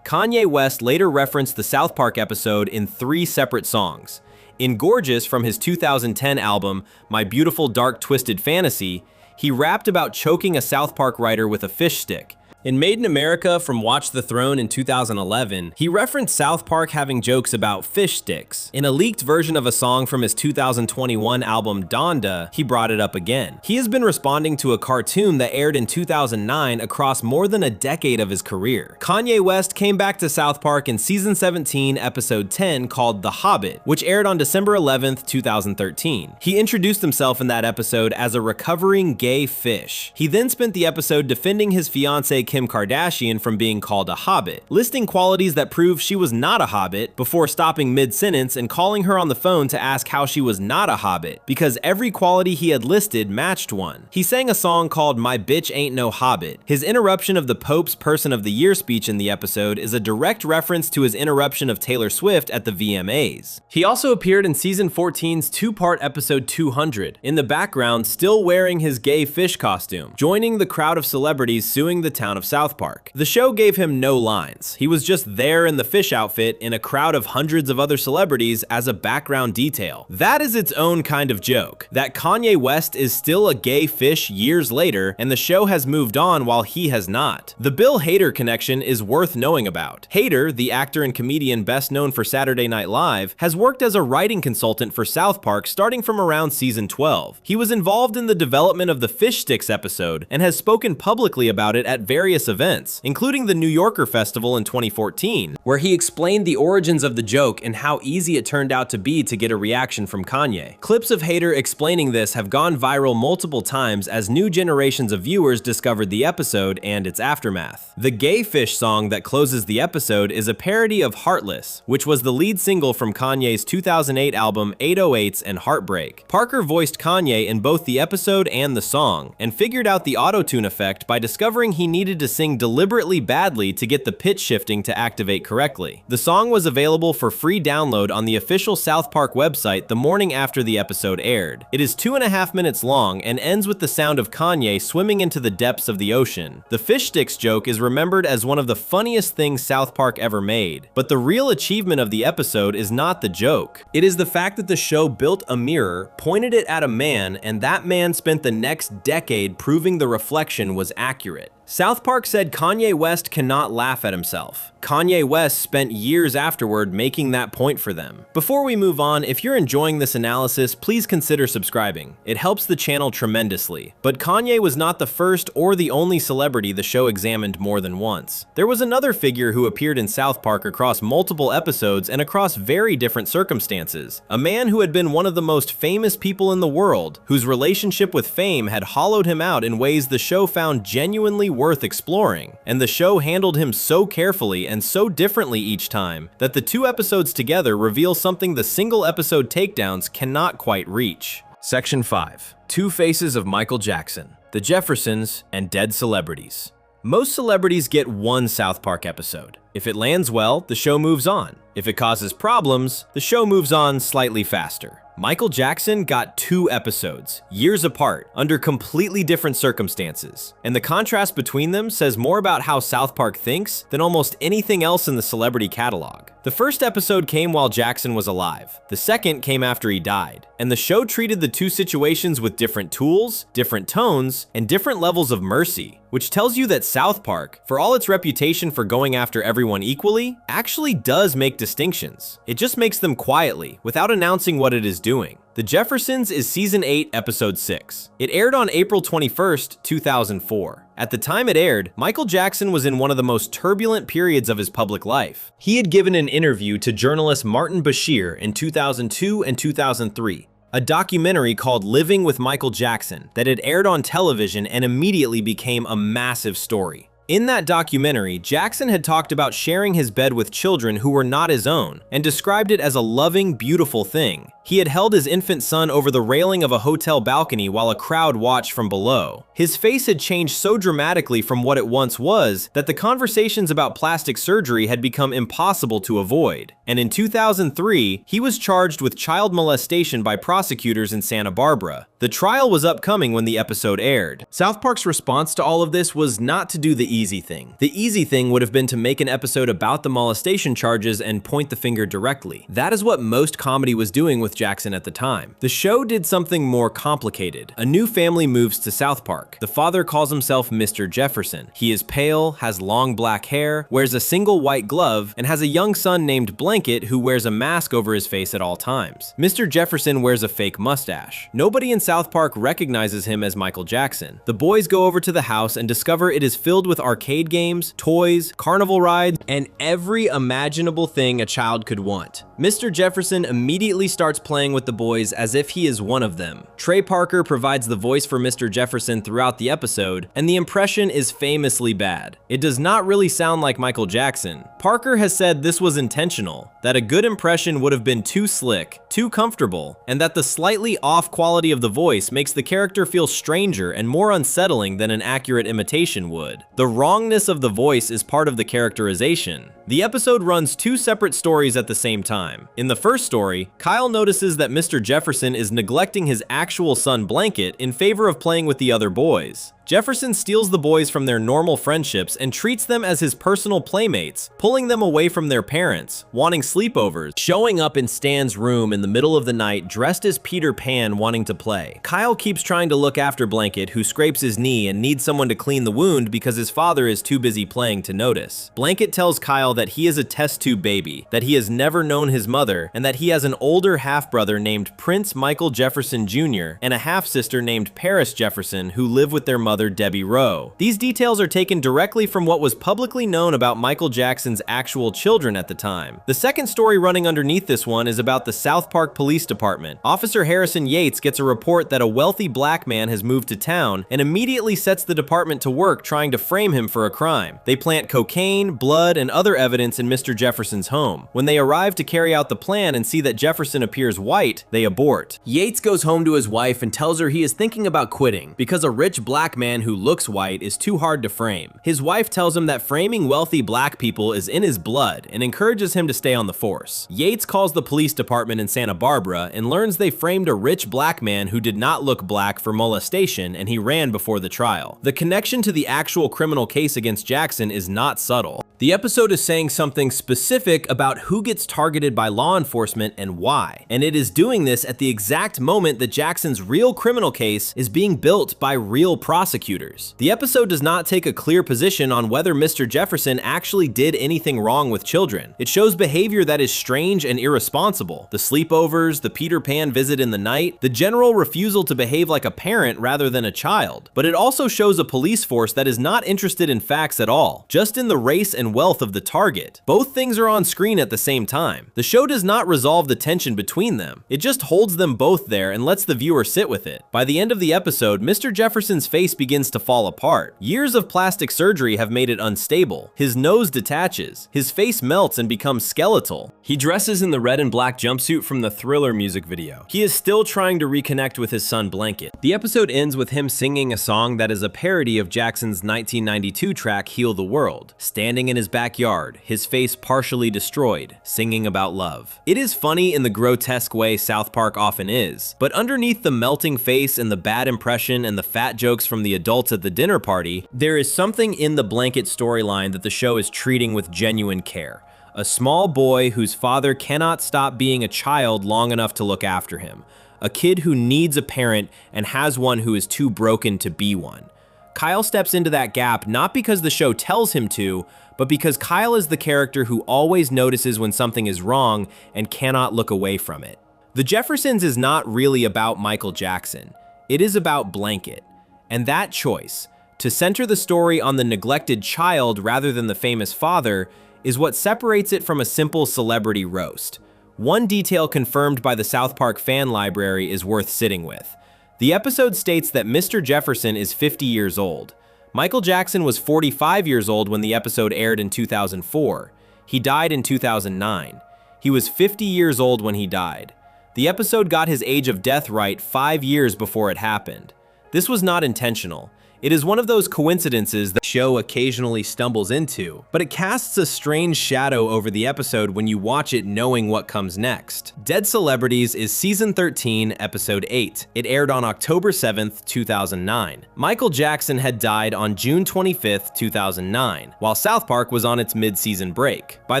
Kanye West later referenced the South Park episode in 3 separate songs. In Gorgeous from his 2010 album, My Beautiful Dark Twisted Fantasy, he rapped about choking a South Park writer with a fish stick. In Made in America from Watch the Throne in 2011, he referenced South Park having jokes about fish sticks. In a leaked version of a song from his 2021 album Donda, he brought it up again. He has been responding to a cartoon that aired in 2009 across more than a decade of his career. Kanye West came back to South Park in season 17, episode 10, called The Hobbit, which aired on December 11th, 2013. He introduced himself in that episode as a recovering gay fish. He then spent the episode defending his fiancée Kim Kardashian from being called a hobbit, listing qualities that prove she was not a hobbit before stopping mid-sentence and calling her on the phone to ask how she was not a hobbit, because every quality he had listed matched one. He sang a song called My Bitch Ain't No Hobbit. His interruption of the Pope's Person of the Year speech in the episode is a direct reference to his interruption of Taylor Swift at the VMAs. He also appeared in season 14's 2-part episode 200, in the background still wearing his gay fish costume, joining the crowd of celebrities suing the town of South Park. The show gave him no lines. He was just there in the fish outfit in a crowd of hundreds of other celebrities as a background detail. That is its own kind of joke, that Kanye West is still a gay fish years later and the show has moved on while he has not. The Bill Hader connection is worth knowing about. Hader, the actor and comedian best known for Saturday Night Live, has worked as a writing consultant for South Park starting from around season 12. He was involved in the development of the Fish Sticks episode and has spoken publicly about it at various various events, including the New Yorker Festival in 2014, where he explained the origins of the joke and how easy it turned out to be to get a reaction from Kanye. Clips of Hater explaining this have gone viral multiple times as new generations of viewers discovered the episode and its aftermath. The Gay Fish song that closes the episode is a parody of Heartless, which was the lead single from Kanye's 2008 album 808s and Heartbreak. Parker voiced Kanye in both the episode and the song, and figured out the auto-tune effect by discovering he needed to sing deliberately badly to get the pitch shifting to activate correctly. The song was available for free download on the official South Park website the morning after the episode aired. It is 2.5 minutes long and ends with the sound of Kanye swimming into the depths of the ocean. The fish sticks joke is remembered as one of the funniest things South Park ever made, but the real achievement of the episode is not the joke. It is the fact that the show built a mirror, pointed it at a man, and that man spent the next decade proving the reflection was accurate. South Park said Kanye West cannot laugh at himself. Kanye West spent years afterward making that point for them. Before we move on, if you're enjoying this analysis, please consider subscribing. It helps the channel tremendously. But Kanye was not the first or the only celebrity the show examined more than once. There was another figure who appeared in South Park across multiple episodes and across very different circumstances. A man who had been one of the most famous people in the world, whose relationship with fame had hollowed him out in ways the show found genuinely worth exploring, and the show handled him so carefully and so differently each time that the two episodes together reveal something the single episode takedowns cannot quite reach. Section 5. Two Faces of Michael Jackson, The Jeffersons, and Dead Celebrities. Most celebrities get one South Park episode. If it lands well, the show moves on. If it causes problems, the show moves on slightly faster. Michael Jackson got 2 episodes, years apart, under completely different circumstances. And the contrast between them says more about how South Park thinks than almost anything else in the celebrity catalog. The first episode came while Jackson was alive. The second came after he died. And the show treated the two situations with different tools, different tones, and different levels of mercy, which tells you that South Park, for all its reputation for going after everyone equally, actually does make distinctions. It just makes them quietly, without announcing what it is doing. The Jeffersons is Season 8, Episode 6. It aired on April 21st, 2004. At the time it aired, Michael Jackson was in one of the most turbulent periods of his public life. He had given an interview to journalist Martin Bashir in 2002 and 2003. A documentary called Living with Michael Jackson that had aired on television and immediately became a massive story. In that documentary, Jackson had talked about sharing his bed with children who were not his own and described it as a loving, beautiful thing. He had held his infant son over the railing of a hotel balcony while a crowd watched from below. His face had changed so dramatically from what it once was that the conversations about plastic surgery had become impossible to avoid. And in 2003, he was charged with child molestation by prosecutors in Santa Barbara. The trial was upcoming when the episode aired. South Park's response to all of this was not to do the easy thing. The easy thing would have been to make an episode about the molestation charges and point the finger directly. That is what most comedy was doing with Jackson at the time. The show did something more complicated. A new family moves to South Park. The father calls himself Mr. Jefferson. He is pale, has long black hair, wears a single white glove, and has a young son named Blanket who wears a mask over his face at all times. Mr. Jefferson wears a fake mustache. Nobody in South Park recognizes him as Michael Jackson. The boys go over to the house and discover it is filled with arcade games, toys, carnival rides, and every imaginable thing a child could want. Mr. Jefferson immediately starts playing with the boys as if he is one of them. Trey Parker provides the voice for Mr. Jefferson throughout the episode, and the impression is famously bad. It does not really sound like Michael Jackson. Parker has said this was intentional, that a good impression would have been too slick, too comfortable, and that the slightly off quality of the voice makes the character feel stranger and more unsettling than an accurate imitation would. The wrongness of the voice is part of the characterization. The episode runs 2 separate stories at the same time. In the first story, Kyle notices that Mr. Jefferson is neglecting his actual son Blanket in favor of playing with the other boys. Jefferson steals the boys from their normal friendships and treats them as his personal playmates, pulling them away from their parents, wanting sleepovers, showing up in Stan's room in the middle of the night dressed as Peter Pan wanting to play. Kyle keeps trying to look after Blanket, who scrapes his knee and needs someone to clean the wound because his father is too busy playing to notice. Blanket tells Kyle that he is a test tube baby, that he has never known his mother, and that he has an older half-brother named Prince Michael Jefferson Jr. and a half-sister named Paris Jefferson who live with their mother mother, Debbie Rowe. These details are taken directly from what was publicly known about Michael Jackson's actual children at the time. The second story running underneath this one is about the South Park Police Department. Officer Harrison Yates gets a report that a wealthy black man has moved to town and immediately sets the department to work trying to frame him for a crime. They plant cocaine, blood, and other evidence in Mr. Jefferson's home. When they arrive to carry out the plan and see that Jefferson appears white, they abort. Yates goes home to his wife and tells her he is thinking about quitting because a rich black man who looks white is too hard to frame. His wife tells him that framing wealthy black people is in his blood and encourages him to stay on the force. Yates calls the police department in Santa Barbara and learns they framed a rich black man who did not look black for molestation, and he ran before the trial. The connection to the actual criminal case against Jackson is not subtle. The episode is saying something specific about who gets targeted by law enforcement and why, and it is doing this at the exact moment that Jackson's real criminal case is being built by real prosecutors. The episode does not take a clear position on whether Mr. Jefferson actually did anything wrong with children. It shows behavior that is strange and irresponsible. The sleepovers, the Peter Pan visit in the night, the general refusal to behave like a parent rather than a child. But it also shows a police force that is not interested in facts at all, just in the race and wealth of the target. Both things are on screen at the same time. The show does not resolve the tension between them. It just holds them both there and lets the viewer sit with it. By the end of the episode, Mr. Jefferson's face begins to fall apart. Years of plastic surgery have made it unstable. His nose detaches. His face melts and becomes skeletal. He dresses in the red and black jumpsuit from the Thriller music video. He is still trying to reconnect with his son Blanket. The episode ends with him singing a song that is a parody of Jackson's 1992 track Heal the World, standing in his backyard, his face partially destroyed, singing about love. It is funny in the grotesque way South Park often is, but underneath the melting face and the bad impression and the fat jokes from the adults at the dinner party, there is something in the Blanket storyline that the show is treating with genuine care. A small boy whose father cannot stop being a child long enough to look after him. A kid who needs a parent and has one who is too broken to be one. Kyle steps into that gap not because the show tells him to, but because Kyle is the character who always notices when something is wrong and cannot look away from it. The Jeffersons is not really about Michael Jackson. It is about Blanket. And that choice, to center the story on the neglected child rather than the famous father, is what separates it from a simple celebrity roast. One detail confirmed by the South Park fan library is worth sitting with. The episode states that Mr. Jefferson is 50 years old. Michael Jackson was 45 years old when the episode aired in 2004. He died in 2009. He was 50 years old when he died. The episode got his age of death right 5 years before it happened. This was not intentional. It is one of those coincidences the show occasionally stumbles into, but it casts a strange shadow over the episode when you watch it knowing what comes next. Dead Celebrities is season 13, episode 8. It aired on October 7th, 2009. Michael Jackson had died on June 25th, 2009, while South Park was on its mid-season break. By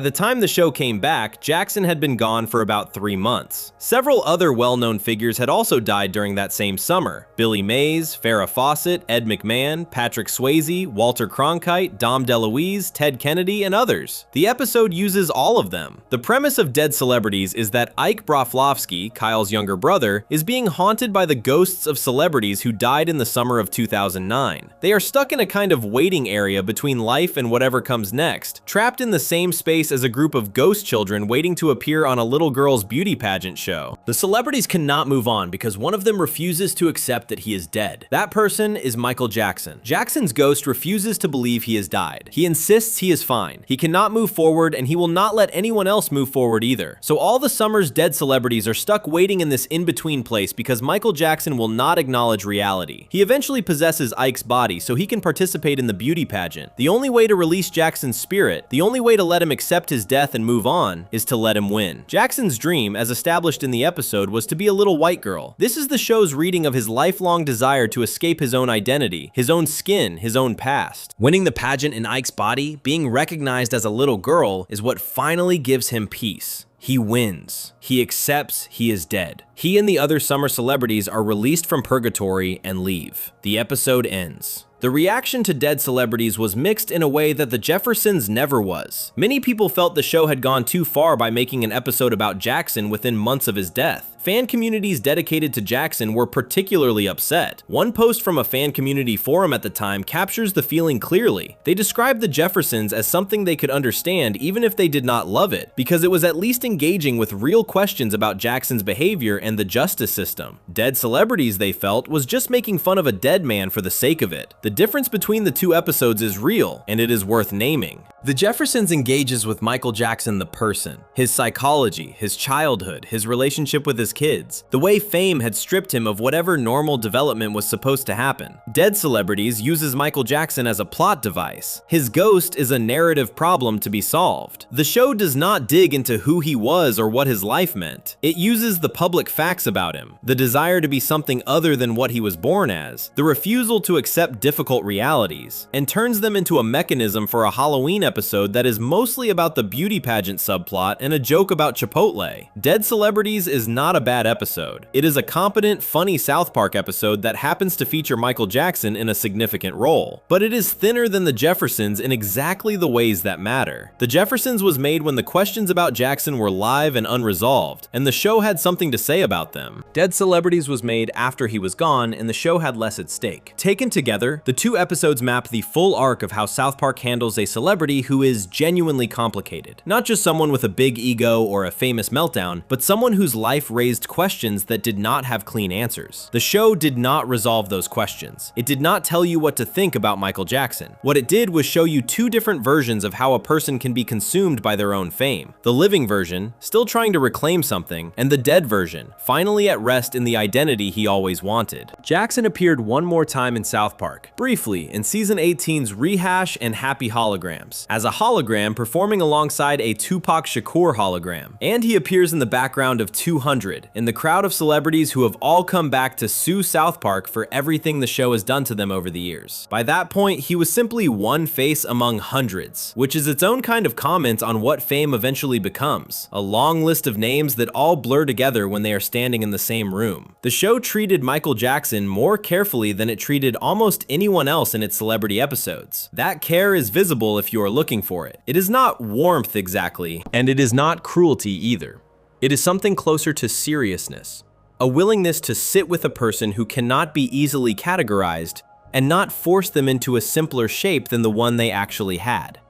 the time the show came back, Jackson had been gone for about 3 months. Several other well-known figures had also died during that same summer. Billy Mays, Farrah Fawcett, Ed McMahon, Patrick Swayze, Walter Cronkite, Dom DeLuise, Ted Kennedy, and others. The episode uses all of them. The premise of Dead Celebrities is that Ike Broflovsky, Kyle's younger brother, is being haunted by the ghosts of celebrities who died in the summer of 2009. They are stuck in a kind of waiting area between life and whatever comes next, trapped in the same space as a group of ghost children waiting to appear on a little girl's beauty pageant show. The celebrities cannot move on because one of them refuses to accept that he is dead. That person is Michael Jackson. Jackson's ghost refuses to believe he has died. He insists he is fine. He cannot move forward, and he will not let anyone else move forward either. So all the summer's dead celebrities are stuck waiting in this in-between place because Michael Jackson will not acknowledge reality. He eventually possesses Ike's body so he can participate in the beauty pageant. The only way to release Jackson's spirit, the only way to let him accept his death and move on, is to let him win. Jackson's dream, as established in the episode, was to be a little white girl. This is the show's reading of his lifelong desire to escape his own identity, his own skin, his own past. Winning the pageant in Ike's body, being recognized as a little girl, is what finally gives him peace. He wins. He accepts he is dead. He and the other summer celebrities are released from purgatory and leave. The episode ends. The reaction to Dead Celebrities was mixed in a way that The Jeffersons never was. Many people felt the show had gone too far by making an episode about Jackson within months of his death. Fan communities dedicated to Jackson were particularly upset. One post from a fan community forum at the time captures the feeling clearly. They described the Jeffersons as something they could understand even if they did not love it, because it was at least engaging with real questions about Jackson's behavior and the justice system. Dead Celebrities, they felt, was just making fun of a dead man for the sake of it. The difference between the two episodes is real, and it is worth naming. The Jeffersons engages with Michael Jackson the person, his psychology, his childhood, his relationship with his kids, the way fame had stripped him of whatever normal development was supposed to happen. Dead Celebrities uses Michael Jackson as a plot device. His ghost is a narrative problem to be solved. The show does not dig into who he was or what his life meant. It uses the public facts about him, the desire to be something other than what he was born as, the refusal to accept difficult realities, and turns them into a mechanism for a Halloween episode that is mostly about the beauty pageant subplot and a joke about Chipotle. Dead Celebrities is not a bad episode. It is a competent, funny South Park episode that happens to feature Michael Jackson in a significant role. But it is thinner than the Jeffersons in exactly the ways that matter. The Jeffersons was made when the questions about Jackson were live and unresolved, and the show had something to say about them. Dead Celebrities was made after he was gone, and the show had less at stake. Taken together, the two episodes map the full arc of how South Park handles a celebrity who is genuinely complicated. Not just someone with a big ego or a famous meltdown, but someone whose life raised questions that did not have clean answers. The show did not resolve those questions. It did not tell you what to think about Michael Jackson. What it did was show you two different versions of how a person can be consumed by their own fame. The living version, still trying to reclaim something, and the dead version, finally at rest in the identity he always wanted. Jackson appeared one more time in South Park, briefly in season 18's Rehash and Happy Holograms, as a hologram performing alongside a Tupac Shakur hologram. And he appears in the background of 200, in the crowd of celebrities who have all come back to sue South Park for everything the show has done to them over the years. By that point, he was simply one face among hundreds, which is its own kind of comment on what fame eventually becomes, a long list of names that all blur together when they are standing in the same room. The show treated Michael Jackson more carefully than it treated almost anyone else in its celebrity episodes. That care is visible if you are looking for it. It is not warmth exactly, and it is not cruelty either. It is something closer to seriousness, a willingness to sit with a person who cannot be easily categorized and not force them into a simpler shape than the one they actually had.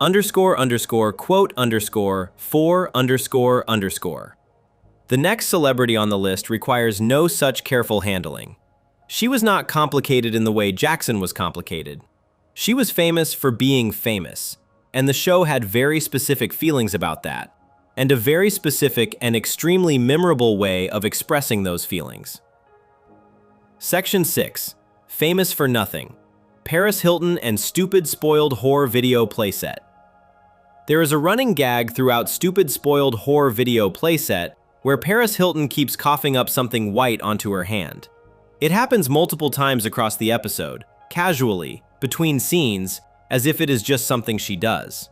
__quote_for___. The next celebrity on the list requires no such careful handling. She was not complicated in the way Jackson was complicated. She was famous for being famous, and the show had very specific feelings about that, and a very specific and extremely memorable way of expressing those feelings. Section 6. Famous for Nothing. Paris Hilton and Stupid Spoiled Whore Video Playset. There is a running gag throughout Stupid Spoiled Whore Video Playset where Paris Hilton keeps coughing up something white onto her hand. It happens multiple times across the episode, casually, between scenes, as if it is just something she does.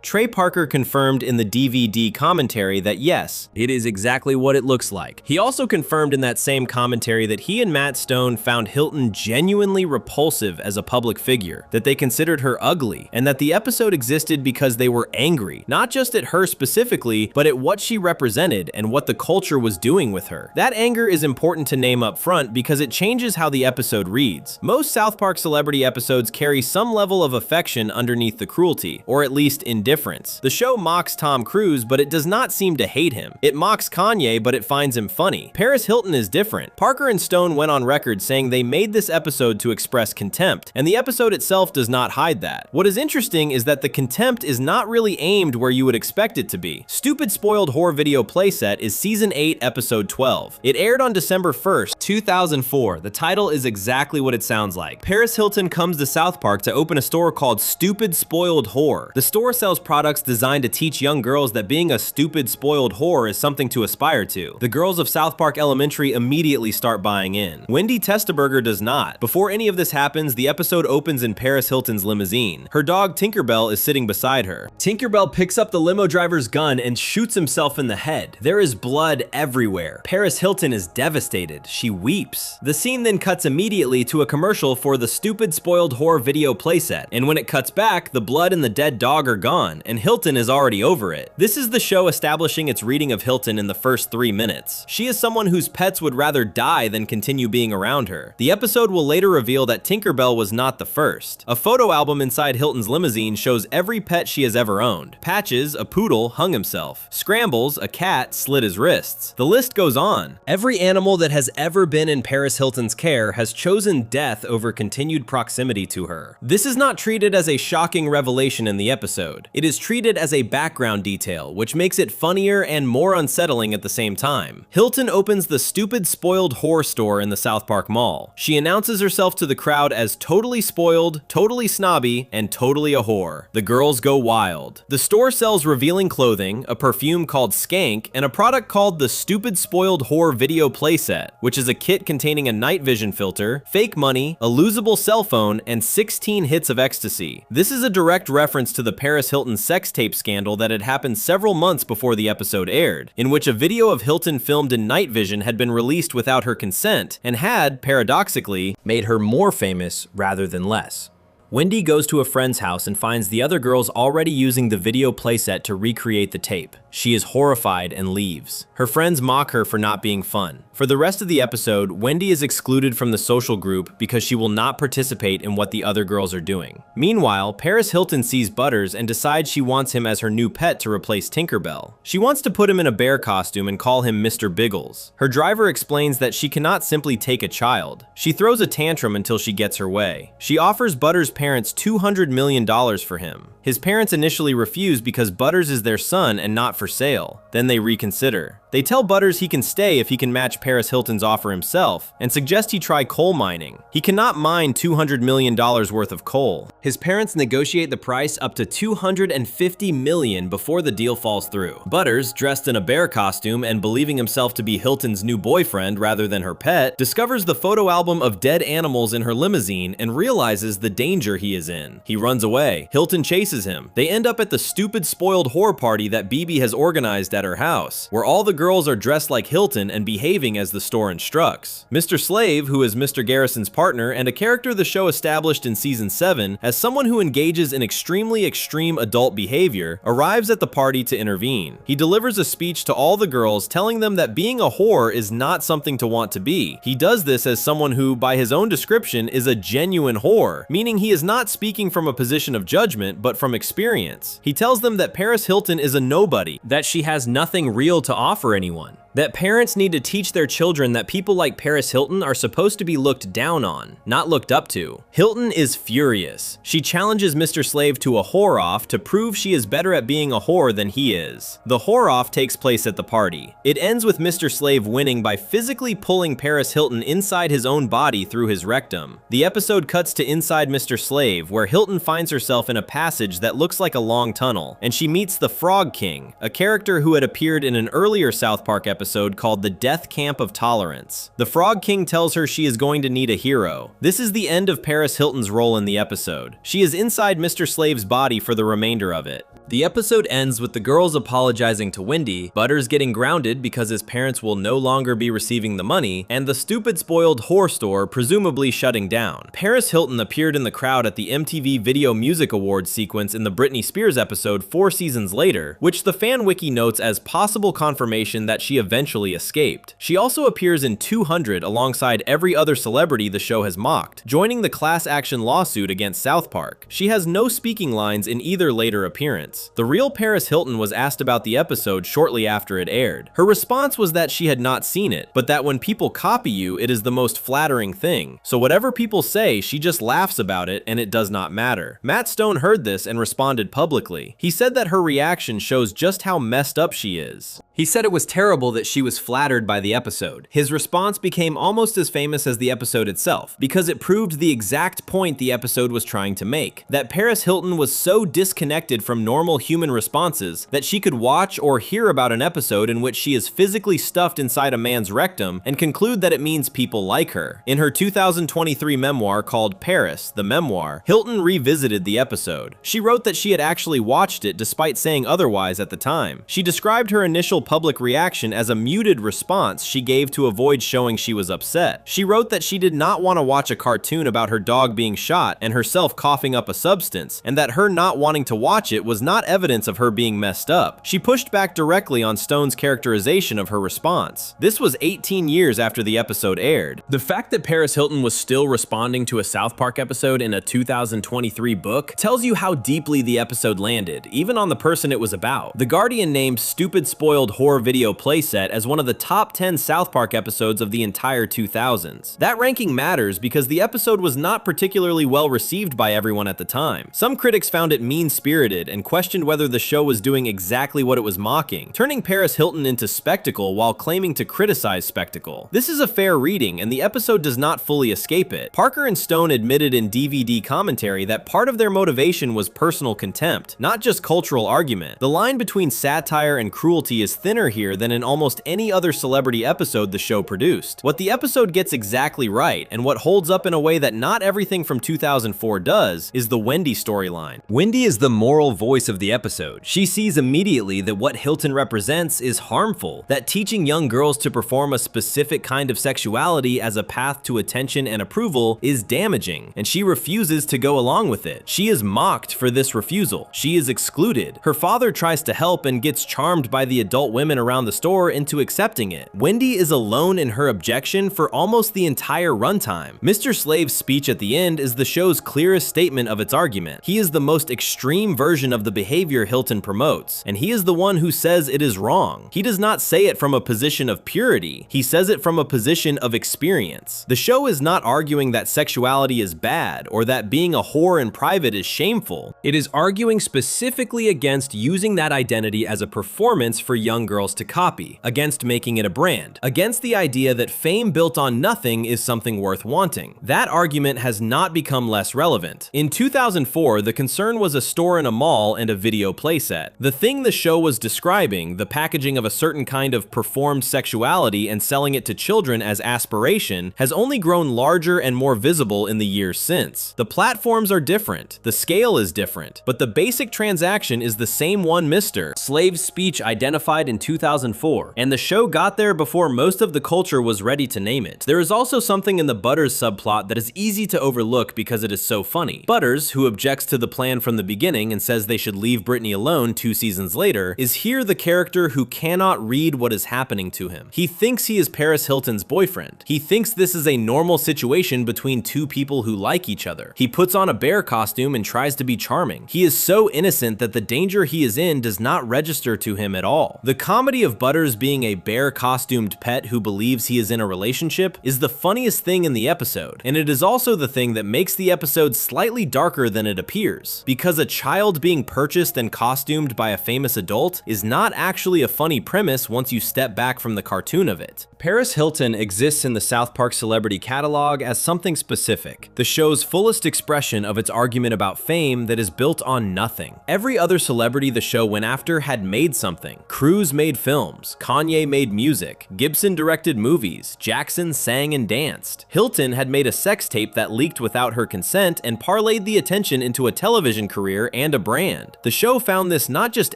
Trey Parker confirmed in the DVD commentary that yes, it is exactly what it looks like. He also confirmed in that same commentary that he and Matt Stone found Hilton genuinely repulsive as a public figure, that they considered her ugly, and that the episode existed because they were angry, not just at her specifically, but at what she represented and what the culture was doing with her. That anger is important to name up front because it changes how the episode reads. Most South Park celebrity episodes carry some level of affection underneath the cruelty, or at least indifference. The show mocks Tom Cruise, but it does not seem to hate him. It mocks Kanye, but it finds him funny. Paris Hilton is different. Parker and Stone went on record saying they made this episode to express contempt, and the episode itself does not hide that. What is interesting is that the contempt is not really aimed where you would expect it to be. Stupid Spoiled Whore Video Playset is Season 8, Episode 12. It aired on December 1st, 2004. The title is exactly what it sounds like. Paris Hilton comes to South Park to open a store called Stupid Spoiled Whore. The store sells products designed to teach young girls that being a stupid, spoiled whore is something to aspire to. The girls of South Park Elementary immediately start buying in. Wendy Testaberger does not. Before any of this happens, the episode opens in Paris Hilton's limousine. Her dog Tinkerbell is sitting beside her. Tinkerbell picks up the limo driver's gun and shoots himself in the head. There is blood everywhere. Paris Hilton is devastated. She weeps. The scene then cuts immediately to a commercial for the Stupid Spoiled Whore Video Playset, and when it cuts back, the blood and the dead dog are gone. on, and Hilton is already over it. This is the show establishing its reading of Hilton in the first 3 minutes. She is someone whose pets would rather die than continue being around her. The episode will later reveal that Tinkerbell was not the first. A photo album inside Hilton's limousine shows every pet she has ever owned. Patches, a poodle, hung himself. Scrambles, a cat, slit his wrists. The list goes on. Every animal that has ever been in Paris Hilton's care has chosen death over continued proximity to her. This is not treated as a shocking revelation in the episode. It is treated as a background detail, which makes it funnier and more unsettling at the same time. Hilton opens the Stupid Spoiled Whore store in the South Park Mall. She announces herself to the crowd as totally spoiled, totally snobby, and totally a whore. The girls go wild. The store sells revealing clothing, a perfume called Skank, and a product called the Stupid Spoiled Whore Video Playset, which is a kit containing a night vision filter, fake money, a losable cell phone, and 16 hits of ecstasy. This is a direct reference to the Paris Hilton sex tape scandal that had happened several months before the episode aired, in which a video of Hilton filmed in night vision had been released without her consent and had, paradoxically, made her more famous rather than less. Wendy goes to a friend's house and finds the other girls already using the video playset to recreate the tape. She is horrified and leaves. Her friends mock her for not being fun. For the rest of the episode, Wendy is excluded from the social group because she will not participate in what the other girls are doing. Meanwhile, Paris Hilton sees Butters and decides she wants him as her new pet to replace Tinkerbell. She wants to put him in a bear costume and call him Mr. Biggles. Her driver explains that she cannot simply take a child. She throws a tantrum until she gets her way. She offers Butters' parents $200 million for him. His parents initially refuse because Butters is their son and not for sale. Then they reconsider. They tell Butters he can stay if he can match Paris Hilton's offer himself, and suggest he try coal mining. He cannot mine $200 million worth of coal. His parents negotiate the price up to $250 million before the deal falls through. Butters, dressed in a bear costume and believing himself to be Hilton's new boyfriend rather than her pet, discovers the photo album of dead animals in her limousine and realizes the danger he is in. He runs away. Hilton chases him. They end up at the Stupid Spoiled Whore party that BB has organized at her house, where all the girls are dressed like Hilton and behaving as the store instructs. Mr. Slave, who is Mr. Garrison's partner and a character the show established in season 7 as someone who engages in extremely extreme adult behavior, arrives at the party to intervene. He delivers a speech to all the girls telling them that being a whore is not something to want to be. He does this as someone who, by his own description, is a genuine whore, meaning he is not speaking from a position of judgment but from experience. He tells them that Paris Hilton is a nobody, that she has nothing real to offer anyone, that parents need to teach their children that people like Paris Hilton are supposed to be looked down on, not looked up to. Hilton is furious. She challenges Mr. Slave to a whore-off to prove she is better at being a whore than he is. The whore-off takes place at the party. It ends with Mr. Slave winning by physically pulling Paris Hilton inside his own body through his rectum. The episode cuts to inside Mr. Slave, where Hilton finds herself in a passage that looks like a long tunnel, and she meets the Frog King, a character who had appeared in an earlier South Park episode called The Death Camp of Tolerance. The Frog King tells her she is going to need a hero. This is the end of Paris Hilton's role in the episode. She is inside Mr. Slave's body for the remainder of it. The episode ends with the girls apologizing to Wendy, Butters getting grounded because his parents will no longer be receiving the money, and the Stupid Spoiled Whore store presumably shutting down. Paris Hilton appeared in the crowd at the MTV Video Music Awards sequence in the Britney Spears episode 4 seasons later, which the fan wiki notes as possible confirmation that she eventually escaped. She also appears in 200 alongside every other celebrity the show has mocked, joining the class action lawsuit against South Park. She has no speaking lines in either later appearance. The real Paris Hilton was asked about the episode shortly after it aired. Her response was that she had not seen it, but that when people copy you, it is the most flattering thing. So whatever people say, she just laughs about it and it does not matter. Matt Stone heard this and responded publicly. He said that her reaction shows just how messed up she is. He said it was terrible that she was flattered by the episode. His response became almost as famous as the episode itself, because it proved the exact point the episode was trying to make, that Paris Hilton was so disconnected from normal human responses that she could watch or hear about an episode in which she is physically stuffed inside a man's rectum and conclude that it means people like her. In her 2023 memoir called Paris, the Memoir, Hilton revisited the episode. She wrote that she had actually watched it despite saying otherwise at the time. She described her initial public reaction as a muted response she gave to avoid showing she was upset. She wrote that she did not want to watch a cartoon about her dog being shot and herself coughing up a substance, and that her not wanting to watch it was not evidence of her being messed up. She pushed back directly on Stone's characterization of her response. This was 18 years after the episode aired. The fact that Paris Hilton was still responding to a South Park episode in a 2023 book tells you how deeply the episode landed, even on the person it was about. The Guardian named Stupid Spoiled Horror Video Playset as one of the top 10 South Park episodes of the entire 2000s. That ranking matters because the episode was not particularly well received by everyone at the time. Some critics found it mean-spirited and questioned whether the show was doing exactly what it was mocking, turning Paris Hilton into spectacle while claiming to criticize spectacle. This is a fair reading, and the episode does not fully escape it. Parker and Stone admitted in DVD commentary that part of their motivation was personal contempt, not just cultural argument. The line between satire and cruelty is thinner here than in almost any other celebrity episode the show produced. What the episode gets exactly right, and what holds up in a way that not everything from 2004 does, is the Wendy storyline. Wendy is the moral voice of the episode. She sees immediately that what Hilton represents is harmful, that teaching young girls to perform a specific kind of sexuality as a path to attention and approval is damaging, and she refuses to go along with it. She is mocked for this refusal. She is excluded. Her father tries to help and gets charmed by the adult women around the store into accepting it. Wendy is alone in her objection for almost the entire runtime. Mr. Slave's speech at the end is the show's clearest statement of its argument. He is the most extreme version of the behavior Hilton promotes, and he is the one who says it is wrong. He does not say it from a position of purity. He says it from a position of experience. The show is not arguing that sexuality is bad or that being a whore in private is shameful. It is arguing specifically against using that identity as a performance for young girls to copy, against making it a brand, against the idea that fame built on nothing is something worth wanting. That argument has not become less relevant. In 2004, the concern was a store in a mall and a video playset. The thing the show was describing, the packaging of a certain kind of performed sexuality and selling it to children as aspiration, has only grown larger and more visible in the years since. The platforms are different, the scale is different, but the basic transaction is the same one. Mr. Slave's speech identified in 2004, and the show got there before most of the culture was ready to name it. There is also something in the Butters subplot that is easy to overlook because it is so funny. Butters, who objects to the plan from the beginning and says they should leave Britney alone 2 seasons later, is here the character who cannot read what is happening to him. He thinks he is Paris Hilton's boyfriend. He thinks this is a normal situation between two people who like each other. He puts on a bear costume and tries to be charming. He is so innocent that the danger he is in does not register to him at all. The comedy of Butters being a bear costumed pet who believes he is in a relationship is the funniest thing in the episode, and it is also the thing that makes the episode slightly darker than it appears, because a child being purchased and costumed by a famous adult is not actually a funny premise once you step back from the cartoon of it. Paris Hilton exists in the South Park celebrity catalog as something specific, the show's fullest expression of its argument about fame that is built on nothing. Every other celebrity the show went after had made something. Cruise made films, Kanye made music, Gibson directed movies, Jackson sang and danced. Hilton had made a sex tape that leaked without her consent and parlayed the attention into a television career and a brand. The show found this not just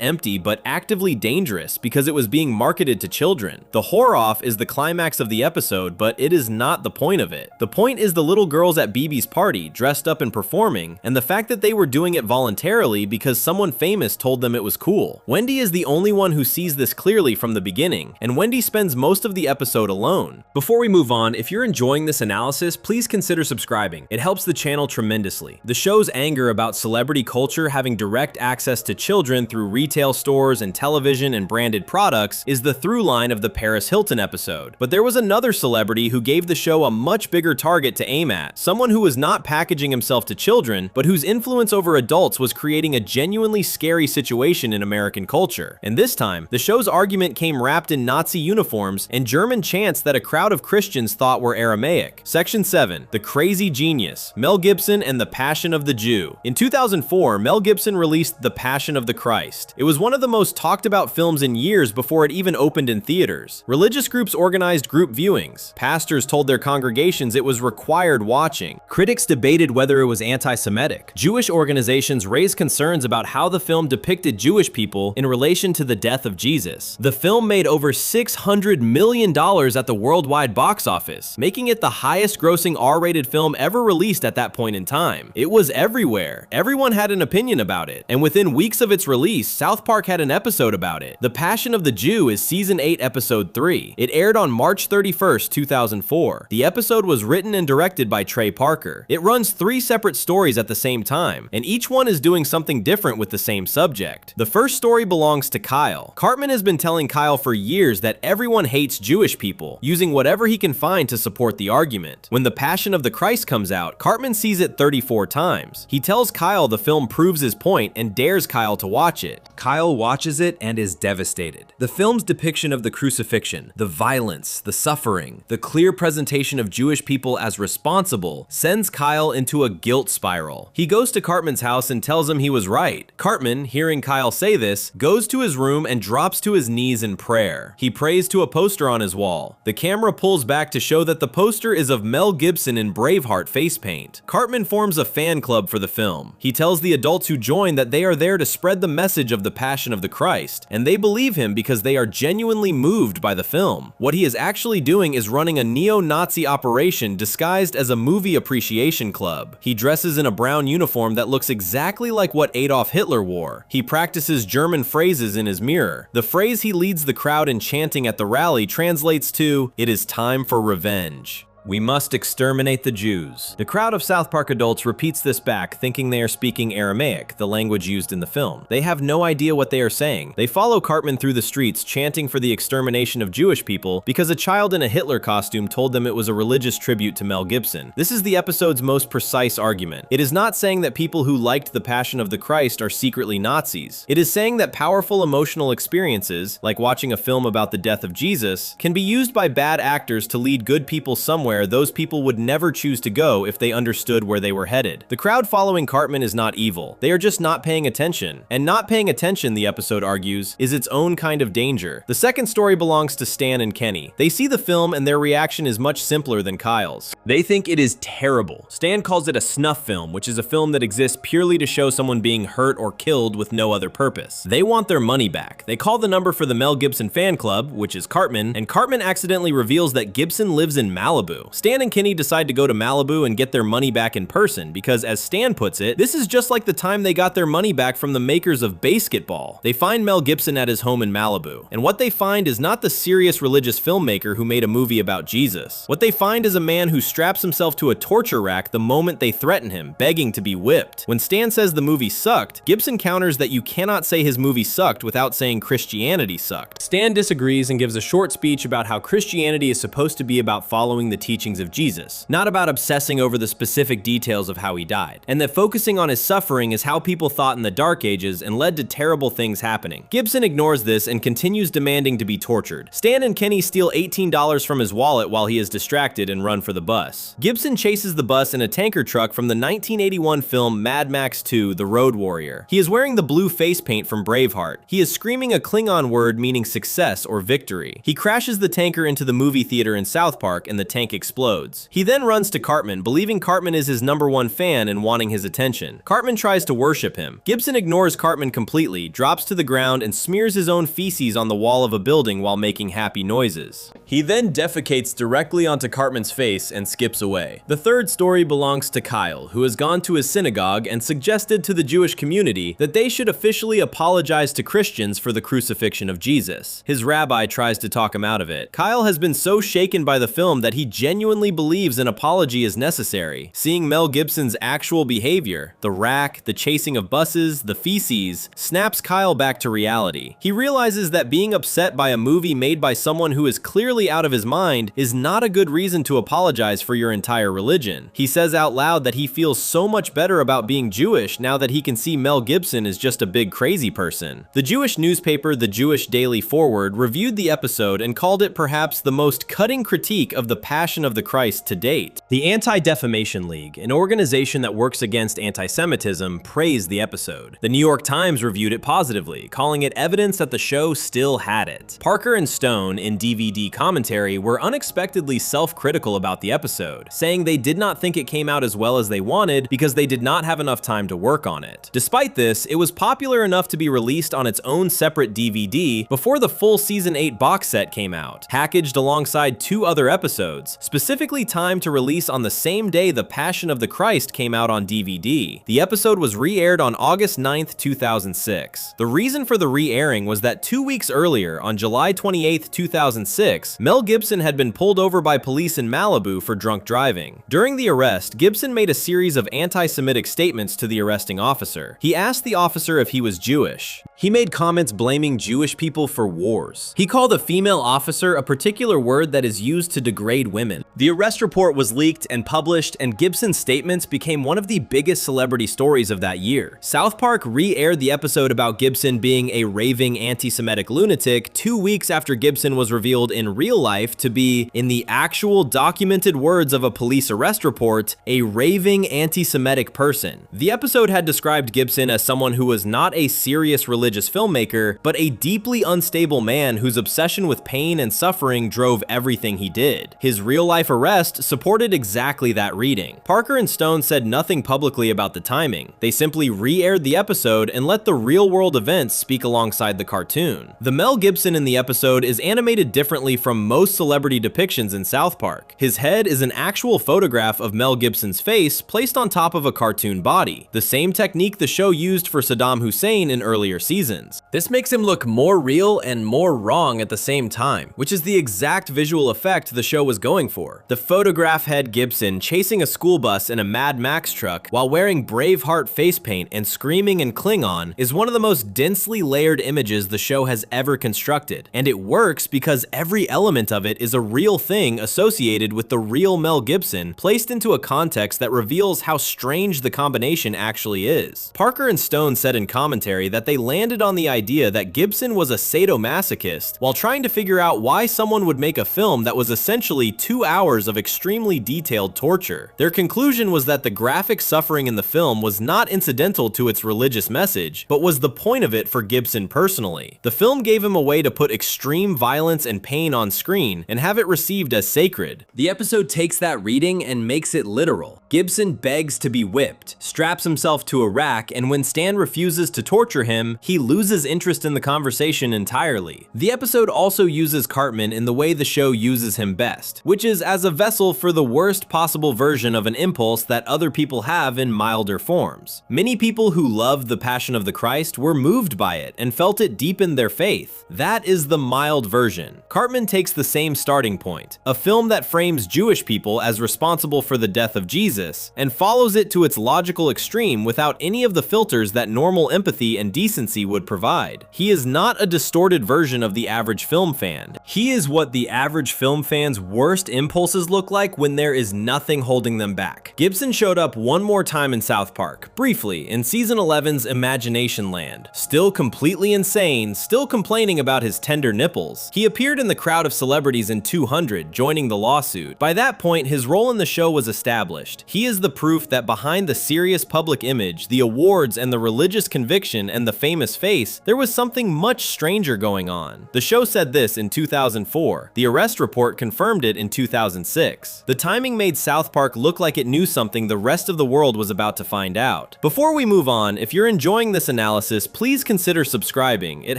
empty but actively dangerous because it was being marketed to children. The whore-off is the climax of the episode, but it is not the point of it. The point is the little girls at BB's party dressed up and performing, and the fact that they were doing it voluntarily because someone famous told them it was cool. Wendy is the only one who sees this clearly from the beginning, and Wendy spends most of the episode alone. Before we move on, if you're enjoying this analysis, please consider subscribing. It helps the channel tremendously. The show's anger about celebrity culture having direct access to children through retail stores and television and branded products is the through line of the Paris Hilton episode. But there was another celebrity who gave the show a much bigger target to aim at, someone who was not packaging himself to children, but whose influence over adults was creating a genuinely scary situation in American culture. And this time, the show's argument came wrapped in Nazi uniforms and German chants that a crowd of Christians thought were Aramaic. Section 7, The Crazy Genius, Mel Gibson and the Passion of the Jew. In 2004, Mel Gibson released The Passion of the Christ. It was one of the most talked about films in years before it even opened in theaters. Religious groups organized group viewings. Pastors told their congregations it was required watching. Critics debated whether it was anti-Semitic. Jewish organizations raised concerns about how the film depicted Jewish people in relation to the death of Jesus. Jesus. The film made over $600 million at the worldwide box office, making it the highest-grossing R-rated film ever released at that point in time. It was everywhere. Everyone had an opinion about it, and within weeks of its release, South Park had an episode about it. The Passion of the Jew is Season 8, Episode 3. It aired on March 31st, 2004. The episode was written and directed by Trey Parker. It runs 3 separate stories at the same time, and each one is doing something different with the same subject. The first story belongs to Kyle. Cartman has been telling Kyle for years that everyone hates Jewish people, using whatever he can find to support the argument. When The Passion of the Christ comes out, Cartman sees it 34 times. He tells Kyle the film proves his point and dares Kyle to watch it. Kyle watches it and is devastated. The film's depiction of the crucifixion, the violence, the suffering, the clear presentation of Jewish people as responsible sends Kyle into a guilt spiral. He goes to Cartman's house and tells him he was right. Cartman, hearing Kyle say this, goes to his room and drops to his knees in prayer. He prays to a poster on his wall. The camera pulls back to show that the poster is of Mel Gibson in Braveheart face paint. Cartman forms a fan club for the film. He tells the adults who join that they are there to spread the message of the Passion of the Christ, and they believe him because they are genuinely moved by the film. What he is actually doing is running a neo-Nazi operation disguised as a movie appreciation club. He dresses in a brown uniform that looks exactly like what Adolf Hitler wore. He practices German phrases in his mirror. The phrase he leads the crowd in chanting at the rally translates to, "It is time for revenge. We must exterminate the Jews." The crowd of South Park adults repeats this back, thinking they are speaking Aramaic, the language used in the film. They have no idea what they are saying. They follow Cartman through the streets, chanting for the extermination of Jewish people because a child in a Hitler costume told them it was a religious tribute to Mel Gibson. This is the episode's most precise argument. It is not saying that people who liked The Passion of the Christ are secretly Nazis. It is saying that powerful emotional experiences, like watching a film about the death of Jesus, can be used by bad actors to lead good people somewhere those people would never choose to go if they understood where they were headed. The crowd following Cartman is not evil. They are just not paying attention. And not paying attention, the episode argues, is its own kind of danger. The second story belongs to Stan and Kenny. They see the film and their reaction is much simpler than Kyle's. They think it is terrible. Stan calls it a snuff film, which is a film that exists purely to show someone being hurt or killed with no other purpose. They want their money back. They call the number for the Mel Gibson fan club, which is Cartman, and Cartman accidentally reveals that Gibson lives in Malibu. Stan and Kenny decide to go to Malibu and get their money back in person because, as Stan puts it, this is just like the time they got their money back from the makers of Basketball. They find Mel Gibson at his home in Malibu, and what they find is not the serious religious filmmaker who made a movie about Jesus. What they find is a man who straps himself to a torture rack the moment they threaten him, begging to be whipped. When Stan says the movie sucked, Gibson counters that you cannot say his movie sucked without saying Christianity sucked. Stan disagrees and gives a short speech about how Christianity is supposed to be about following the teachings of Jesus, not about obsessing over the specific details of how he died, and that focusing on his suffering is how people thought in the Dark Ages and led to terrible things happening. Gibson ignores this and continues demanding to be tortured. Stan and Kenny steal $18 from his wallet while he is distracted and run for the bus. Gibson chases the bus in a tanker truck from the 1981 film Mad Max 2: The Road Warrior. He is wearing the blue face paint from Braveheart. He is screaming a Klingon word meaning success or victory. He crashes the tanker into the movie theater in South Park and the tank explodes. He then runs to Cartman, believing Cartman is his #1 fan and wanting his attention. Cartman tries to worship him. Gibson ignores Cartman completely, drops to the ground, and smears his own feces on the wall of a building while making happy noises. He then defecates directly onto Cartman's face and skips away. The third story belongs to Kyle, who has gone to his synagogue and suggested to the Jewish community that they should officially apologize to Christians for the crucifixion of Jesus. His rabbi tries to talk him out of it. Kyle has been so shaken by the film that he genuinely believes an apology is necessary. Seeing Mel Gibson's actual behavior, the rack, the chasing of buses, the feces, snaps Kyle back to reality. He realizes that being upset by a movie made by someone who is clearly out of his mind is not a good reason to apologize for your entire religion. He says out loud that he feels so much better about being Jewish now that he can see Mel Gibson is just a big crazy person. The Jewish newspaper The Jewish Daily Forward reviewed the episode and called it perhaps the most cutting critique of the Passion Passion of the Christ to date. The Anti-Defamation League, an organization that works against anti-Semitism, praised the episode. The New York Times reviewed it positively, calling it evidence that the show still had it. Parker and Stone, in DVD commentary, were unexpectedly self-critical about the episode, saying they did not think it came out as well as they wanted because they did not have enough time to work on it. Despite this, it was popular enough to be released on its own separate DVD before the full Season 8 box set came out, packaged alongside 2 other episodes, specifically timed to release on the same day The Passion of the Christ came out on DVD. The episode was re-aired on August 9th, 2006. The reason for the re-airing was that 2 weeks earlier, on July 28th, 2006, Mel Gibson had been pulled over by police in Malibu for drunk driving. During the arrest, Gibson made a series of anti-Semitic statements to the arresting officer. He asked the officer if he was Jewish. He made comments blaming Jewish people for wars. He called a female officer a particular word that is used to degrade women. The arrest report was leaked and published, and Gibson's statements became one of the biggest celebrity stories of that year. South Park re-aired the episode about Gibson being a raving anti-Semitic lunatic 2 weeks after Gibson was revealed in real life to be, in the actual documented words of a police arrest report, a raving anti-Semitic person. The episode had described Gibson as someone who was not a serious religious filmmaker, but a deeply unstable man whose obsession with pain and suffering drove everything he did. His real-life arrest supported exactly that reading. Parker and Stone said nothing publicly about the timing. They simply re-aired the episode and let the real-world events speak alongside the cartoon. The Mel Gibson in the episode is animated differently from most celebrity depictions in South Park. His head is an actual photograph of Mel Gibson's face placed on top of a cartoon body, the same technique the show used for Saddam Hussein in earlier seasons. This makes him look more real and more wrong at the same time, which is the exact visual effect the show was going for. The photograph head Gibson chasing a school bus in a Mad Max truck while wearing Braveheart face paint and screaming in Klingon is one of the most densely layered images the show has ever constructed, and it works because every element of it is a real thing associated with the real Mel Gibson placed into a context that reveals how strange the combination actually is. Parker and Stone said in commentary that they landed on the idea that Gibson was a sadomasochist while trying to figure out why someone would make a film that was essentially 2 hours of extremely detailed torture. Their conclusion was that the graphic suffering in the film was not incidental to its religious message, but was the point of it for Gibson personally. The film gave him a way to put extreme violence and pain on screen and have it received as sacred. The episode takes that reading and makes it literal. Gibson begs to be whipped, straps himself to a rack, and when Stan refuses to torture him, he loses interest in the conversation entirely. The episode also uses Cartman in the way the show uses him best, which is as a vessel for the worst possible version of an impulse that other people have in milder forms. Many people who loved The Passion of the Christ were moved by it and felt it deepened their faith. That is the mild version. Cartman takes the same starting point, a film that frames Jewish people as responsible for the death of Jesus, and follows it to its logical extreme without any of the filters that normal empathy and decency would provide. He is not a distorted version of the average film fan. He is what the average film fan's worst impulses look like when there is nothing holding them back. Gibson showed up one more time in South Park, briefly, in Season 11's Imagination Land. Still completely insane, still complaining about his tender nipples. He appeared in the crowd of celebrities in 200, joining the lawsuit. By that point, his role in the show was established. He is the proof that behind the serious public image, the awards, and the religious conviction and the famous face, there was something much stranger going on. The show said this in 2004. The arrest report confirmed it in 2006. The timing made South Park look like it knew something the rest of the world was about to find out. Before we move on, if you're enjoying this analysis, please consider subscribing. It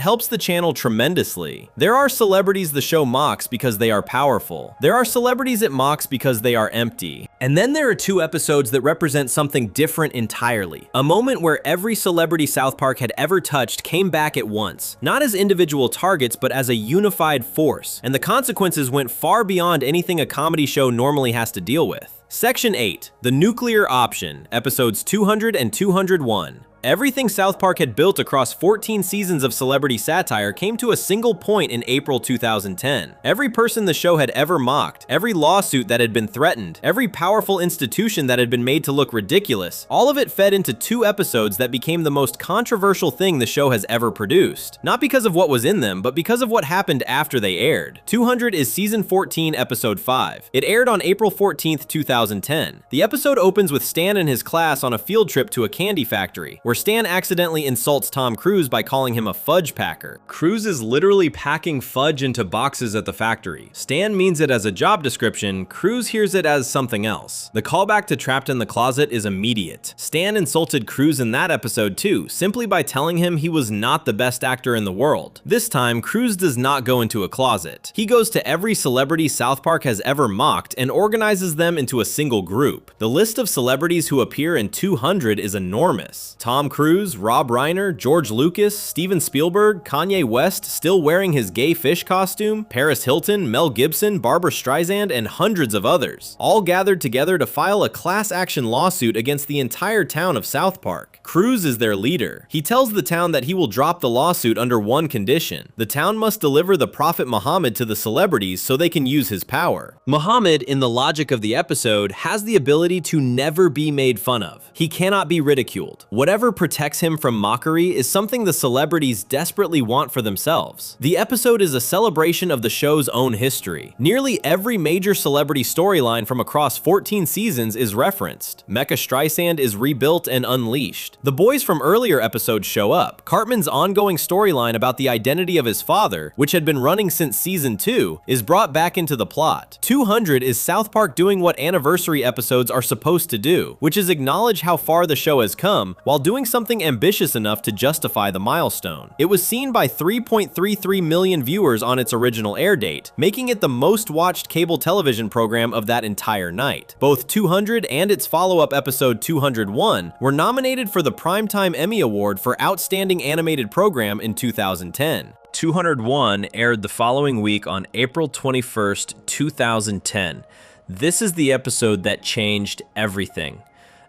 helps the channel tremendously. There are celebrities the show mocks because they are powerful. There are celebrities it mocks because they are empty. And then there are 2 episodes that represent something different entirely. A moment where every celebrity South Park had ever touched came back at once, not as individual targets, but as a unified force, and the consequences went far beyond anything a comedy show normally has to deal with. Section 8, The Nuclear Option, episodes 200 and 201. Everything South Park had built across 14 seasons of celebrity satire came to a single point in April 2010. Every person the show had ever mocked, every lawsuit that had been threatened, every powerful institution that had been made to look ridiculous, all of it fed into 2 episodes that became the most controversial thing the show has ever produced. Not because of what was in them, but because of what happened after they aired. 200 is season 14, episode 5. It aired on April 14th, 2010. The episode opens with Stan and his class on a field trip to a candy factory, where Stan accidentally insults Tom Cruise by calling him a fudge packer. Cruise is literally packing fudge into boxes at the factory. Stan means it as a job description, Cruise hears it as something else. The callback to Trapped in the Closet is immediate. Stan insulted Cruise in that episode too, simply by telling him he was not the best actor in the world. This time, Cruise does not go into a closet. He goes to every celebrity South Park has ever mocked and organizes them into a single group. The list of celebrities who appear in 200 is enormous. Tom Cruise, Rob Reiner, George Lucas, Steven Spielberg, Kanye West still wearing his gay fish costume, Paris Hilton, Mel Gibson, Barbra Streisand, and hundreds of others, all gathered together to file a class action lawsuit against the entire town of South Park. Cruise is their leader. He tells the town that he will drop the lawsuit under one condition. The town must deliver the Prophet Muhammad to the celebrities so they can use his power. Muhammad, in the logic of the episode, has the ability to never be made fun of. He cannot be ridiculed. Whatever protects him from mockery is something the celebrities desperately want for themselves. The episode is a celebration of the show's own history. Nearly every major celebrity storyline from across 14 seasons is referenced. Mecha Streisand is rebuilt and unleashed. The boys from earlier episodes show up. Cartman's ongoing storyline about the identity of his father, which had been running since season 2, is brought back into the plot. 200 is South Park doing what anniversary episodes are supposed to do, which is acknowledge how far the show has come while doing something ambitious enough to justify the milestone. It was seen by 3.33 million viewers on its original air date, making it the most watched cable television program of that entire night. Both 200 and its follow-up episode 201 were nominated for the Primetime Emmy Award for Outstanding Animated Program in 2010. 201 aired the following week on April 21st, 2010. This is the episode that changed everything.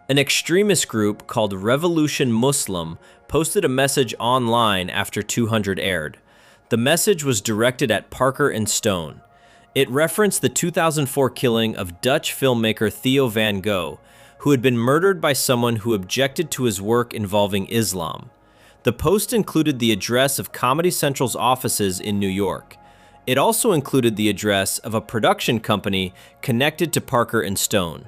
An extremist group called Revolution Muslim posted a message online after 200 aired. The message was directed at Parker and Stone. It referenced the 2004 killing of Dutch filmmaker Theo van Gogh, who had been murdered by someone who objected to his work involving Islam. The post included the address of Comedy Central's offices in New York. It also included the address of a production company connected to Parker and Stone.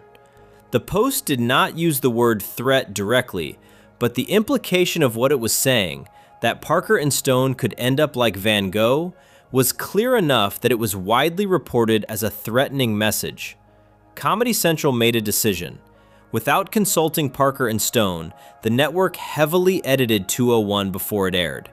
The post did not use the word threat directly, but the implication of what it was saying, that Parker and Stone could end up like Van Gogh, was clear enough that it was widely reported as a threatening message. Comedy Central made a decision. Without consulting Parker and Stone, the network heavily edited 201 before it aired.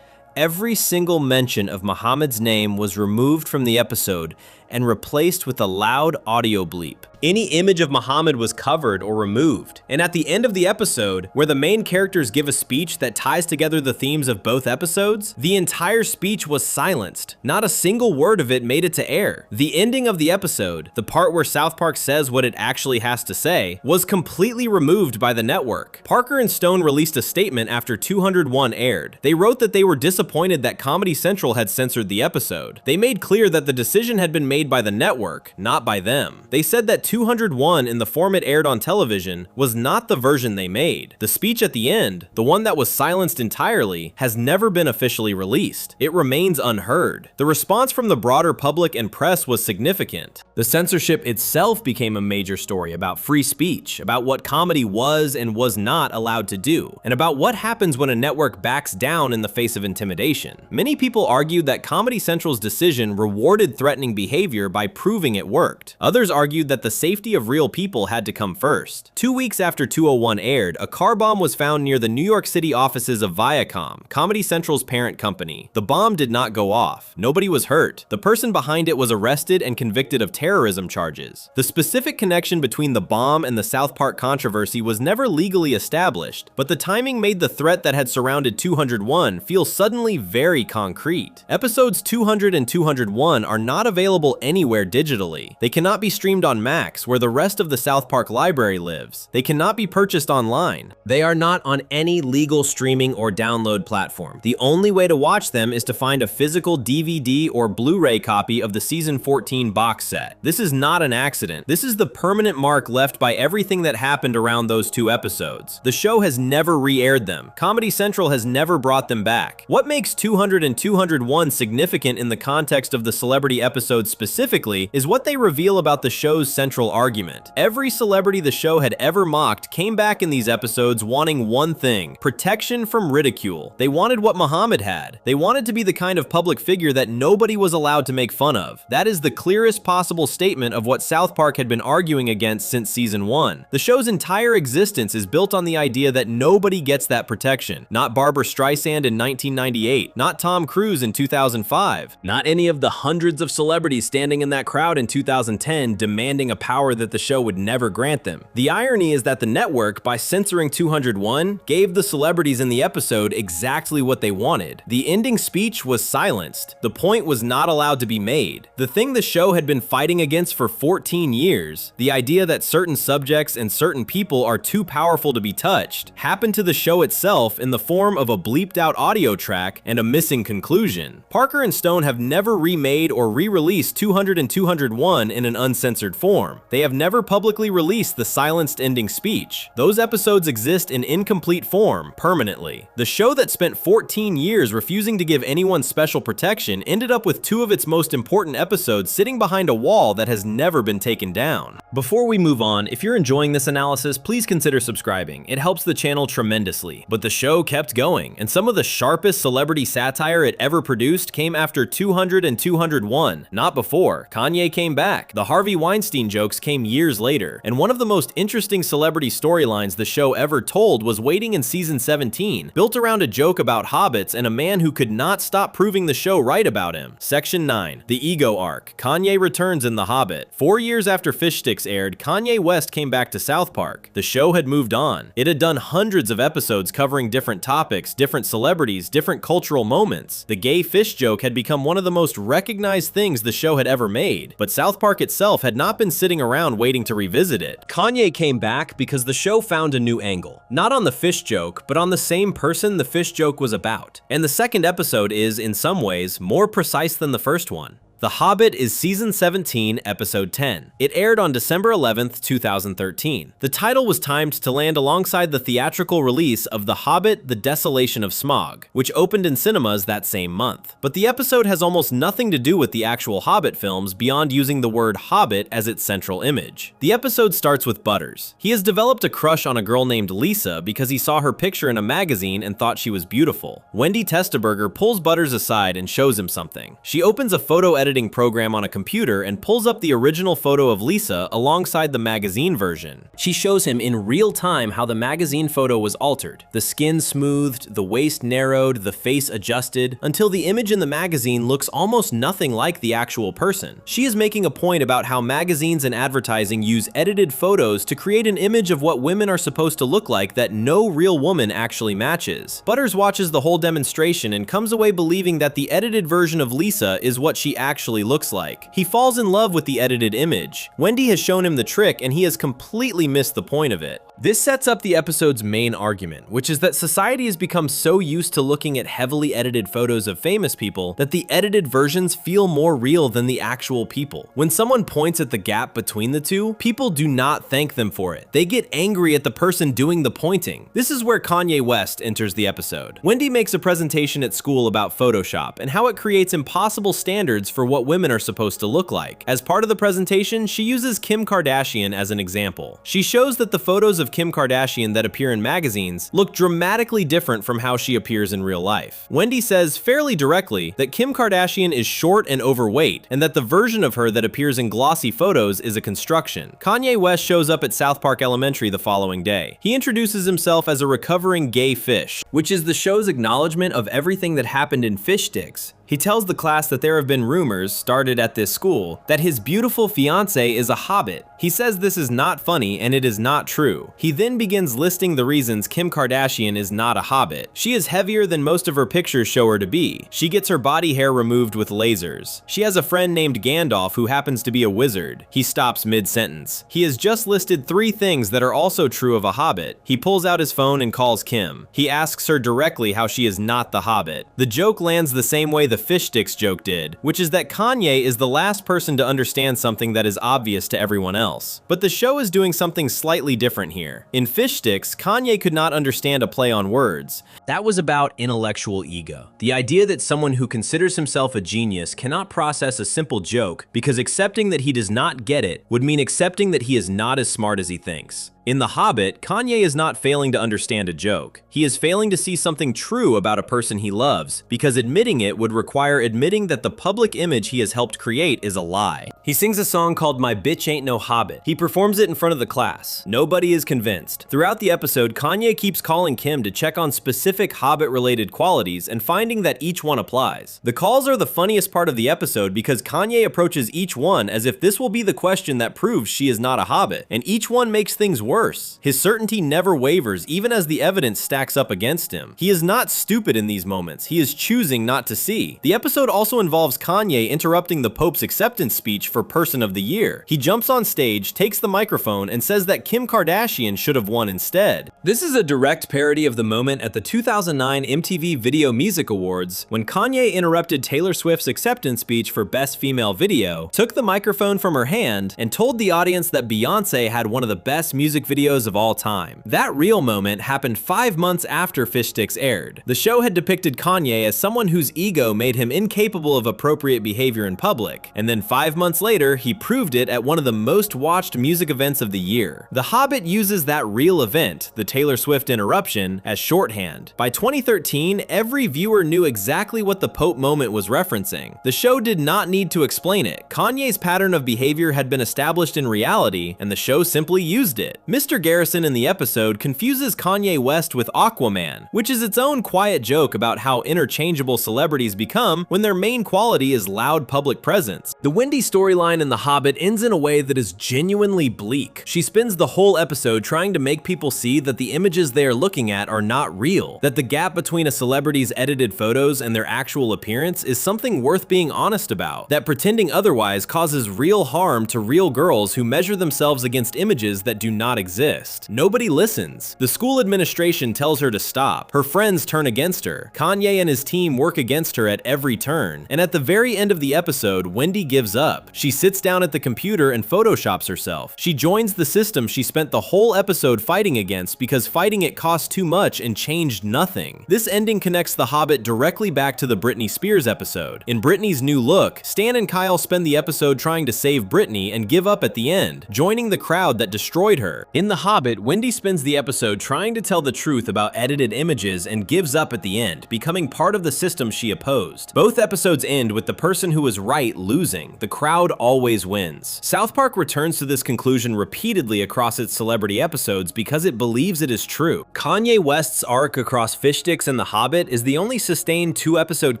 Every single mention of Muhammad's name was removed from the episode and replaced with a loud audio bleep. Any image of Muhammad was covered or removed. And at the end of the episode, where the main characters give a speech that ties together the themes of both episodes, the entire speech was silenced. Not a single word of it made it to air. The ending of the episode, the part where South Park says what it actually has to say, was completely removed by the network. Parker and Stone released a statement after 201 aired. They wrote that they were disappointed that Comedy Central had censored the episode. They made clear that the decision had been made by the network, not by them. They said that 201 in the form it aired on television was not the version they made. The speech at the end, the one that was silenced entirely, has never been officially released. It remains unheard. The response from the broader public and press was significant. The censorship itself became a major story about free speech, about what comedy was and was not allowed to do, and about what happens when a network backs down in the face of intimidation. Many people argued that Comedy Central's decision rewarded threatening behavior by proving it worked. Others argued that the safety of real people had to come first. 2 weeks after 201 aired, a car bomb was found near the New York City offices of Viacom, Comedy Central's parent company. The bomb did not go off. Nobody was hurt. The person behind it was arrested and convicted of terrorism charges. The specific connection between the bomb and the South Park controversy was never legally established, but the timing made the threat that had surrounded 201 feel suddenly very concrete. Episodes 200 and 201 are not available anywhere digitally. They cannot be streamed on Max, where the rest of the South Park library lives. They cannot be purchased online. They are not on any legal streaming or download platform. The only way to watch them is to find a physical DVD or Blu-ray copy of the season 14 box set. This is not an accident. This is the permanent mark left by everything that happened around those 2 episodes. The show has never re-aired them. Comedy Central has never brought them back. What makes 200 and 201 significant in the context of the celebrity episodes specifically is what they reveal about the show's central argument. Every celebrity the show had ever mocked came back in these episodes wanting one thing: protection from ridicule. They wanted what Muhammad had. They wanted to be the kind of public figure that nobody was allowed to make fun of. That is the clearest possible statement of what South Park had been arguing against since season 1. The show's entire existence is built on the idea that nobody gets that protection. Not Barbra Streisand in 1998, not Tom Cruise in 2005, not any of the hundreds of celebrities standing in that crowd in 2010 demanding a power that the show would never grant them. The irony is that the network, by censoring 201, gave the celebrities in the episode exactly what they wanted. The ending speech was silenced. The point was not allowed to be made. The thing the show had been fighting against for 14 years, the idea that certain subjects and certain people are too powerful to be touched, happened to the show itself in the form of a bleeped out audio track and a missing conclusion. Parker and Stone have never remade or re-released 200 and 201 in an uncensored form. They have never publicly released the silenced ending speech. Those episodes exist in incomplete form, permanently. The show that spent 14 years refusing to give anyone special protection ended up with 2 of its most important episodes sitting behind a wall that has never been taken down. Before we move on, if you're enjoying this analysis, please consider subscribing. It helps the channel tremendously. But the show kept going, and some of the sharpest celebrity satire it ever produced came after 200 and 201, not before. Kanye came back. The Harvey Weinstein jokes came years later, and one of the most interesting celebrity storylines the show ever told was waiting in season 17, built around a joke about hobbits and a man who could not stop proving the show right about him. Section 9, the ego arc. Kanye returns in The Hobbit. 4 years after Fish Sticks aired, Kanye West came back to South Park. The show had moved on. It had done hundreds of episodes covering different topics, different celebrities, different cultural moments. The gay fish joke had become one of the most recognized things the show had ever made, but South Park itself had not been sitting around waiting to revisit it. Kanye came back because the show found a new angle. Not on the fish joke, but on the same person the fish joke was about. And the second episode is, in some ways, more precise than the first one. The Hobbit is Season 17, Episode 10. It aired on December 11th, 2013. The title was timed to land alongside the theatrical release of The Hobbit: The Desolation of Smaug, which opened in cinemas that same month. But the episode has almost nothing to do with the actual Hobbit films beyond using the word Hobbit as its central image. The episode starts with Butters. He has developed a crush on a girl named Lisa because he saw her picture in a magazine and thought she was beautiful. Wendy Testaberger pulls Butters aside and shows him something. She opens a photo editing program on a computer and pulls up the original photo of Lisa alongside the magazine version. She shows him in real time how the magazine photo was altered. The skin smoothed, the waist narrowed, the face adjusted, until the image in the magazine looks almost nothing like the actual person. She is making a point about how magazines and advertising use edited photos to create an image of what women are supposed to look like that no real woman actually matches. Butters watches the whole demonstration and comes away believing that the edited version of Lisa is what she actually looks like. He falls in love with the edited image. Wendy has shown him the trick and he has completely missed the point of it. This sets up the episode's main argument, which is that society has become so used to looking at heavily edited photos of famous people that the edited versions feel more real than the actual people. When someone points at the gap between the two, people do not thank them for it. They get angry at the person doing the pointing. This is where Kanye West enters the episode. Wendy makes a presentation at school about Photoshop and how it creates impossible standards for what women are supposed to look like. As part of the presentation, she uses Kim Kardashian as an example. She shows that the photos of Kim Kardashian that appear in magazines look dramatically different from how she appears in real life. Wendy says fairly directly that Kim Kardashian is short and overweight, and that the version of her that appears in glossy photos is a construction. Kanye West shows up at South Park Elementary the following day. He introduces himself as a recovering gay fish, which is the show's acknowledgement of everything that happened in Fish Sticks. He tells the class that there have been rumors, started at this school, that his beautiful fiancée is a hobbit. He says this is not funny and it is not true. He then begins listing the reasons Kim Kardashian is not a hobbit. She is heavier than most of her pictures show her to be. She gets her body hair removed with lasers. She has a friend named Gandalf who happens to be a wizard. He stops mid-sentence. He has just listed 3 things that are also true of a hobbit. He pulls out his phone and calls Kim. He asks her directly how she is not the hobbit. The joke lands the same way the fish sticks joke did, which is that Kanye is the last person to understand something that is obvious to everyone else. But the show is doing something slightly different here. In Fish Sticks, Kanye could not understand a play on words. That was about intellectual ego. The idea that someone who considers himself a genius cannot process a simple joke because accepting that he does not get it would mean accepting that he is not as smart as he thinks. In The Hobbit, Kanye is not failing to understand a joke. He is failing to see something true about a person he loves, because admitting it would require admitting that the public image he has helped create is a lie. He sings a song called My Bitch Ain't No Hobbit. He performs it in front of the class. Nobody is convinced. Throughout the episode, Kanye keeps calling Kim to check on specific Hobbit-related qualities and finding that each one applies. The calls are the funniest part of the episode because Kanye approaches each one as if this will be the question that proves she is not a Hobbit, and each one makes things worse. His certainty never wavers even as the evidence stacks up against him. He is not stupid in these moments. He is choosing not to see. The episode also involves Kanye interrupting the Pope's acceptance speech for Person of the Year. He jumps on stage, takes the microphone, and says that Kim Kardashian should have won instead. This is a direct parody of the moment at the 2009 MTV Video Music Awards when Kanye interrupted Taylor Swift's acceptance speech for Best Female Video, took the microphone from her hand, and told the audience that Beyoncé had one of the best music videos of all time. That real moment happened 5 months after Fish Sticks aired. The show had depicted Kanye as someone whose ego made him incapable of appropriate behavior in public, and then 5 months later, he proved it at one of the most watched music events of the year. The Hobbit uses that real event, the Taylor Swift interruption, as shorthand. By 2013, every viewer knew exactly what the Pope moment was referencing. The show did not need to explain it. Kanye's pattern of behavior had been established in reality, and the show simply used it. Mr. Garrison in the episode confuses Kanye West with Aquaman, which is its own quiet joke about how interchangeable celebrities become when their main quality is loud public presence. The Wendy storyline in The Hobbit ends in a way that is genuinely bleak. She spends the whole episode trying to make people see that the images they are looking at are not real, that the gap between a celebrity's edited photos and their actual appearance is something worth being honest about, that pretending otherwise causes real harm to real girls who measure themselves against images that do not exist. Nobody listens. The school administration tells her to stop. Her friends turn against her. Kanye and his team work against her at every turn. And at the very end of the episode, Wendy gives up. She sits down at the computer and photoshops herself. She joins the system she spent the whole episode fighting against because fighting it cost too much and changed nothing. This ending connects The Hobbit directly back to the Britney Spears episode. In Britney's new look, Stan and Kyle spend the episode trying to save Britney and give up at the end, joining the crowd that destroyed her. In The Hobbit, Wendy spends the episode trying to tell the truth about edited images and gives up at the end, becoming part of the system she opposed. Both episodes end with the person who was right losing. The crowd always wins. South Park returns to this conclusion repeatedly across its celebrity episodes because it believes it is true. Kanye West's arc across Fish Sticks and The Hobbit is the only sustained 2-episode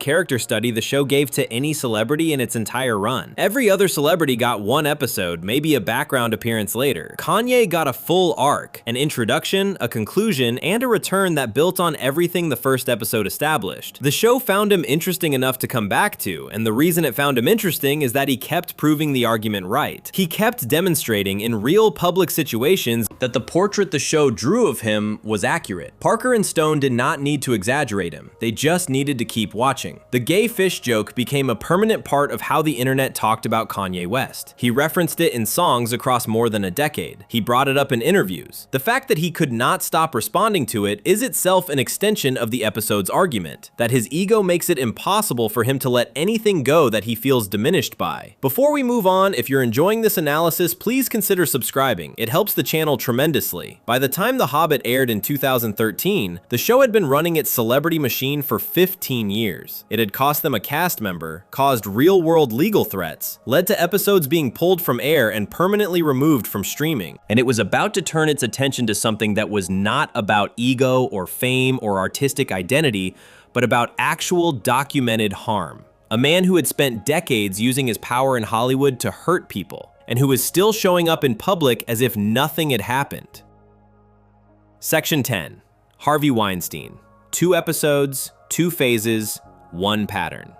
character study the show gave to any celebrity in its entire run. Every other celebrity got 1 episode, maybe a background appearance later. Kanye got a full arc, an introduction, a conclusion, and a return that built on everything the first episode established. The show found him interesting enough to come back to, and the reason it found him interesting is that he kept proving the argument right. He kept demonstrating in real public situations that the portrait the show drew of him was accurate. Parker and Stone did not need to exaggerate him. They just needed to keep watching. The gay fish joke became a permanent part of how the internet talked about Kanye West. He referenced it in songs across more than a decade. He brought it up in interviews. The fact that he could not stop responding to it is itself an extension of the episode's argument, that his ego makes it impossible for him to let anything go that he feels diminished by. Before we move on, if you're enjoying this analysis, please consider subscribing. It helps the channel tremendously. By the time The Hobbit aired in 2013, the show had been running its celebrity machine for 15 years. It had cost them a cast member, caused real-world legal threats, led to episodes being pulled from air and permanently removed from streaming, and it was about to turn its attention to something that was not about ego or fame or artistic identity, but about actual documented harm. A man who had spent decades using his power in Hollywood to hurt people. and who is still showing up in public as if nothing had happened. Section 10. Harvey Weinstein. 2 episodes, 2 phases, 1 pattern.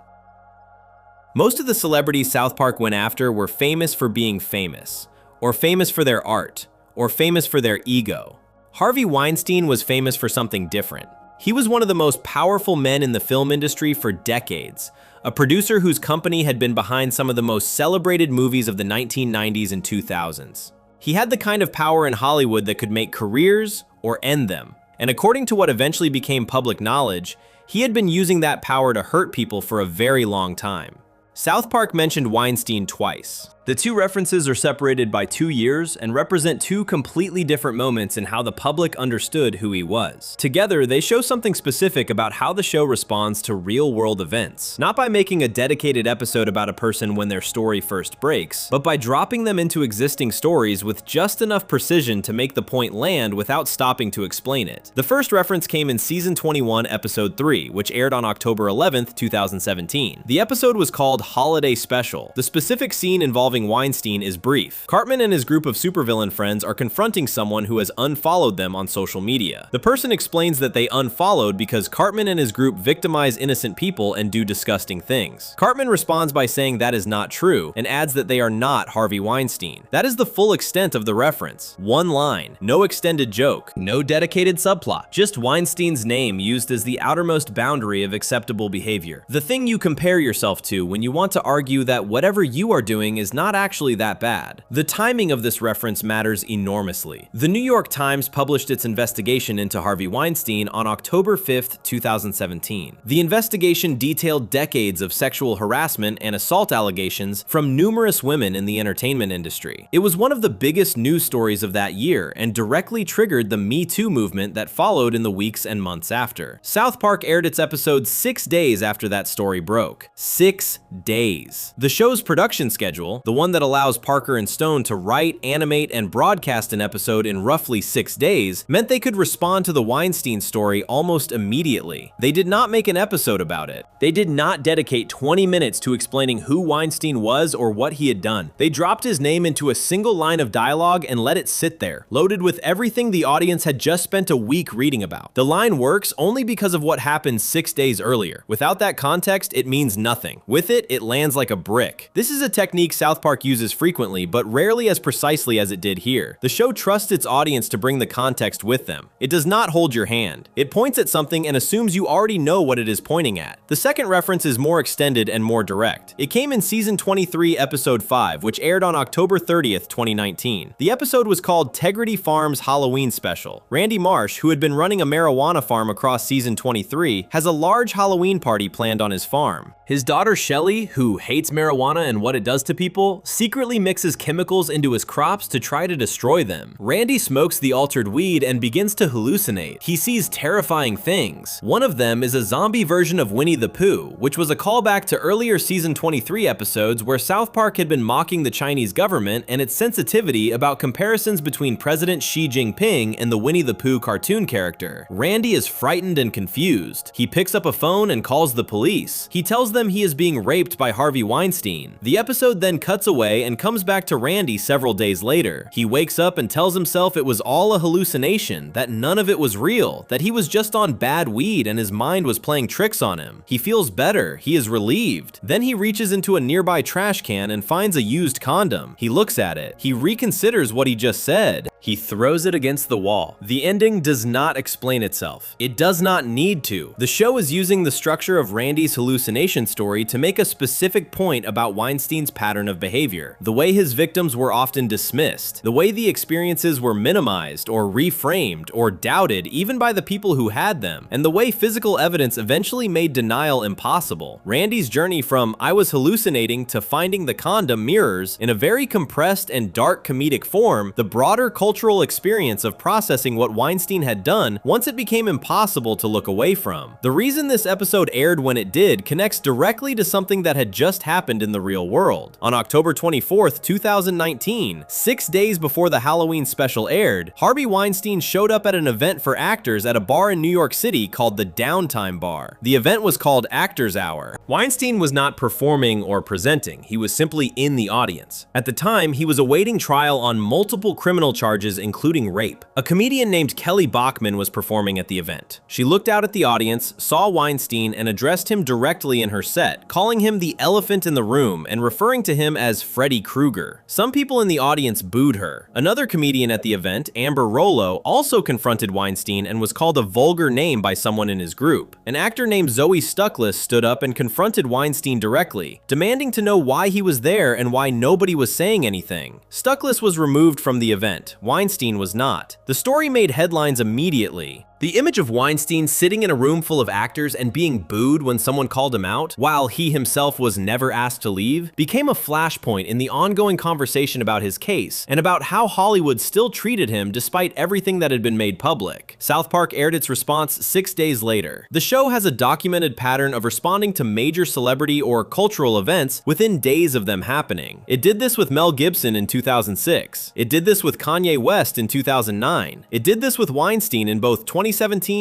Most of the celebrities South Park went after were famous for being famous, or famous for their art, or famous for their ego. Harvey Weinstein was famous for something different. He was one of the most powerful men in the film industry for decades, a producer whose company had been behind some of the most celebrated movies of the 1990s and 2000s. He had the kind of power in Hollywood that could make careers or end them. And according to what eventually became public knowledge, he had been using that power to hurt people for a very long time. South Park mentioned Weinstein twice. The 2 references are separated by 2 years and represent 2 completely different moments in how the public understood who he was. Together, they show something specific about how the show responds to real-world events, not by making a dedicated episode about a person when their story first breaks, but by dropping them into existing stories with just enough precision to make the point land without stopping to explain it. The first reference came in Season 21, Episode 3, which aired on October 11th, 2017. The episode was called Holiday Special. The specific scene involving Weinstein is brief. Cartman and his group of supervillain friends are confronting someone who has unfollowed them on social media. The person explains that they unfollowed because Cartman and his group victimize innocent people and do disgusting things. Cartman responds by saying that is not true and adds that they are not Harvey Weinstein. That is the full extent of the reference. 1 line, no extended joke, no dedicated subplot, just Weinstein's name used as the outermost boundary of acceptable behavior. The thing you compare yourself to when you want to argue that whatever you are doing is not actually that bad. The timing of this reference matters enormously. The New York Times published its investigation into Harvey Weinstein on October 5th, 2017. The investigation detailed decades of sexual harassment and assault allegations from numerous women in the entertainment industry. It was one of the biggest news stories of that year and directly triggered the Me Too movement that followed in the weeks and months after. South Park aired its episode 6 days after that story broke. 6 days. The show's production schedule, the one that allows Parker and Stone to write, animate, and broadcast an episode in roughly 6 days, meant they could respond to the Weinstein story almost immediately. They did not make an episode about it. They did not dedicate 20 minutes to explaining who Weinstein was or what he had done. They dropped his name into a single line of dialogue and let it sit there, loaded with everything the audience had just spent a week reading about. The line works only because of what happened 6 days earlier. Without that context, it means nothing. With it, it lands like a brick. This is a technique South Park uses frequently, but rarely as precisely as it did here. The show trusts its audience to bring the context with them. It does not hold your hand. It points at something and assumes you already know what it is pointing at. The second reference is more extended and more direct. It came in Season 23, Episode 5, which aired on October 30th, 2019. The episode was called Tegrity Farm's Halloween Special. Randy Marsh, who had been running a marijuana farm across Season 23, has a large Halloween party planned on his farm. His daughter Shelly, who hates marijuana and what it does to people, secretly mixes chemicals into his crops to try to destroy them. Randy smokes the altered weed and begins to hallucinate. He sees terrifying things. One of them is a zombie version of Winnie the Pooh, which was a callback to earlier Season 23 episodes where South Park had been mocking the Chinese government and its sensitivity about comparisons between President Xi Jinping and the Winnie the Pooh cartoon character. Randy is frightened and confused. He picks up a phone and calls the police. He tells them he is being raped by Harvey Weinstein. The episode then cuts away and comes back to Randy several days later. He wakes up and tells himself it was all a hallucination, that none of it was real, that he was just on bad weed and his mind was playing tricks on him. He feels better. He is relieved. Then he reaches into a nearby trash can and finds a used condom. He looks at it. He reconsiders what he just said. He throws it against the wall. The ending does not explain itself. It does not need to. The show is using the structure of Randy's hallucination story to make a specific point about Weinstein's pattern of behavior. The way his victims were often dismissed, the way the experiences were minimized or reframed or doubted even by the people who had them, and the way physical evidence eventually made denial impossible. Randy's journey from "I was hallucinating" to finding the condom mirrors, in a very compressed and dark comedic form, the broader cultural experience of processing what Weinstein had done once it became impossible to look away from. The reason this episode aired when it did connects directly to something that had just happened in the real world. On October October 24th, 2019, 6 days before the Halloween special aired, Harvey Weinstein showed up at an event for actors at a bar in New York City called the Downtime Bar. The event was called Actors Hour. Weinstein was not performing or presenting, he was simply in the audience. At the time, he was awaiting trial on multiple criminal charges, including rape. A comedian named Kelly Bachman was performing at the event. She looked out at the audience, saw Weinstein, and addressed him directly in her set, calling him the elephant in the room and referring to him as Freddy Krueger. Some people in the audience booed her. Another comedian at the event, Amber Rollo, also confronted Weinstein and was called a vulgar name by someone in his group. An actor named Zoe Stuckless stood up and confronted Weinstein directly, demanding to know why he was there and why nobody was saying anything. Stuckless was removed from the event. Weinstein was not. The story made headlines immediately. The image of Weinstein sitting in a room full of actors and being booed when someone called him out, while he himself was never asked to leave, became a flashpoint in the ongoing conversation about his case and about how Hollywood still treated him despite everything that had been made public. South Park aired its response 6 days later. The show has a documented pattern of responding to major celebrity or cultural events within days of them happening. It did this with Mel Gibson in 2006. It did this with Kanye West in 2009. It did this with Weinstein in both 2017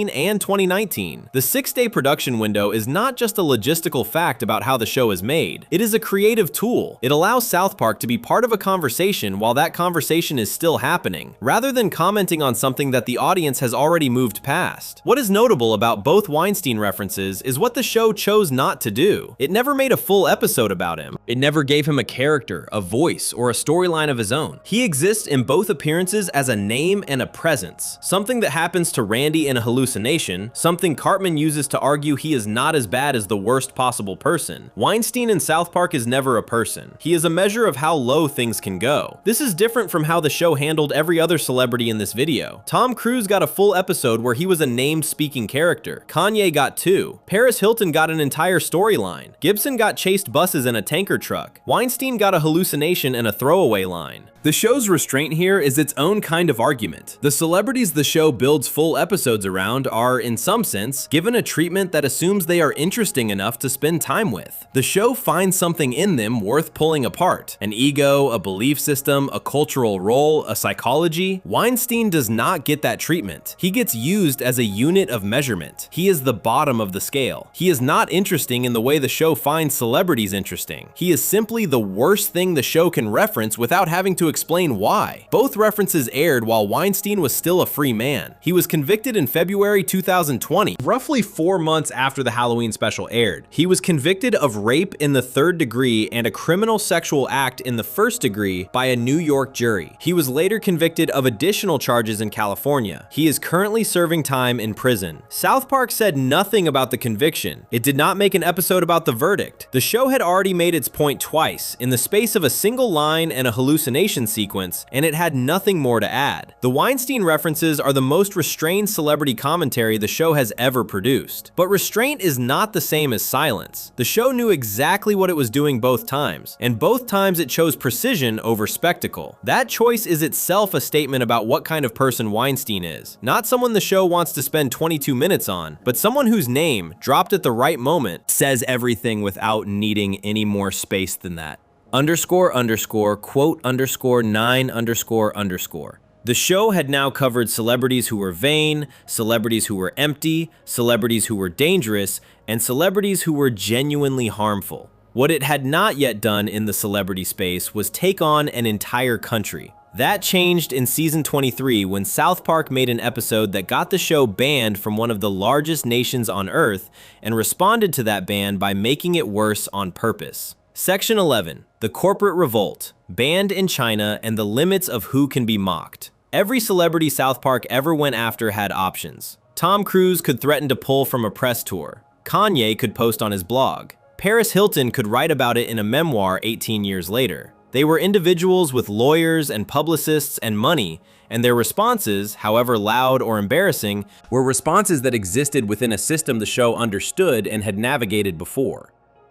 and 2019. The 6-day production window is not just a logistical fact about how the show is made. It is a creative tool. It allows South Park to be part of a conversation while that conversation is still happening, rather than commenting on something that the audience has already moved past. What is notable about both Weinstein references is what the show chose not to do. It never made a full episode about him. It never gave him a character, a voice, or a storyline of his own. He exists in both appearances as a name and a presence, something that happens to Randy in a hallucination, something Cartman uses to argue he is not as bad as the worst possible person. Weinstein in South Park is never a person. He is a measure of how low things can go. This is different from how the show handled every other celebrity in this video. Tom Cruise got a full episode where he was a named-speaking character. Kanye got 2. Paris Hilton got an entire storyline. Gibson got chased buses in a tanker truck. Weinstein got a hallucination and a throwaway line. The show's restraint here is its own kind of argument. The celebrities the show builds full episodes around are, in some sense, given a treatment that assumes they are interesting enough to spend time with. The show finds something in them worth pulling apart. An ego, a belief system, a cultural role, a psychology. Weinstein does not get that treatment. He gets used as a unit of measurement. He is the bottom of the scale. He is not interesting in the way the show finds celebrities interesting. He is simply the worst thing the show can reference without having to explain why. Both references aired while Weinstein was still a free man. He was convicted in February 2020, roughly 4 months after the Halloween special aired. He was convicted of rape in the 3rd degree and a criminal sexual act in the 1st degree by a New York jury. He was later convicted of additional charges in California. He is currently serving time in prison. South Park said nothing about the conviction. It did not make an episode about the verdict. The show had already made its point twice, in the space of a single line and a hallucination sequence, and it had nothing more to add. The Weinstein references are the most restrained celebrity commentary the show has ever produced. But restraint is not the same as silence. The show knew exactly what it was doing both times, and both times it chose precision over spectacle. That choice is itself a statement about what kind of person Weinstein is. Not someone the show wants to spend 22 minutes on, but someone whose name, dropped at the right moment, says everything without needing any more space than that. __quote_9__. The show had now covered celebrities who were vain, celebrities who were empty, celebrities who were dangerous, and celebrities who were genuinely harmful. What it had not yet done in the celebrity space was take on an entire country. That changed in season 23 when South Park made an episode that got the show banned from one of the largest nations on Earth and responded to that ban by making it worse on purpose. Section 11. The Corporate Revolt, banned in China and the limits of who can be mocked. Every celebrity South Park ever went after had options. Tom Cruise could threaten to pull from a press tour. Kanye could post on his blog. Paris Hilton could write about it in a memoir 18 years later. They were individuals with lawyers and publicists and money, and their responses, however loud or embarrassing, were responses that existed within a system the show understood and had navigated before.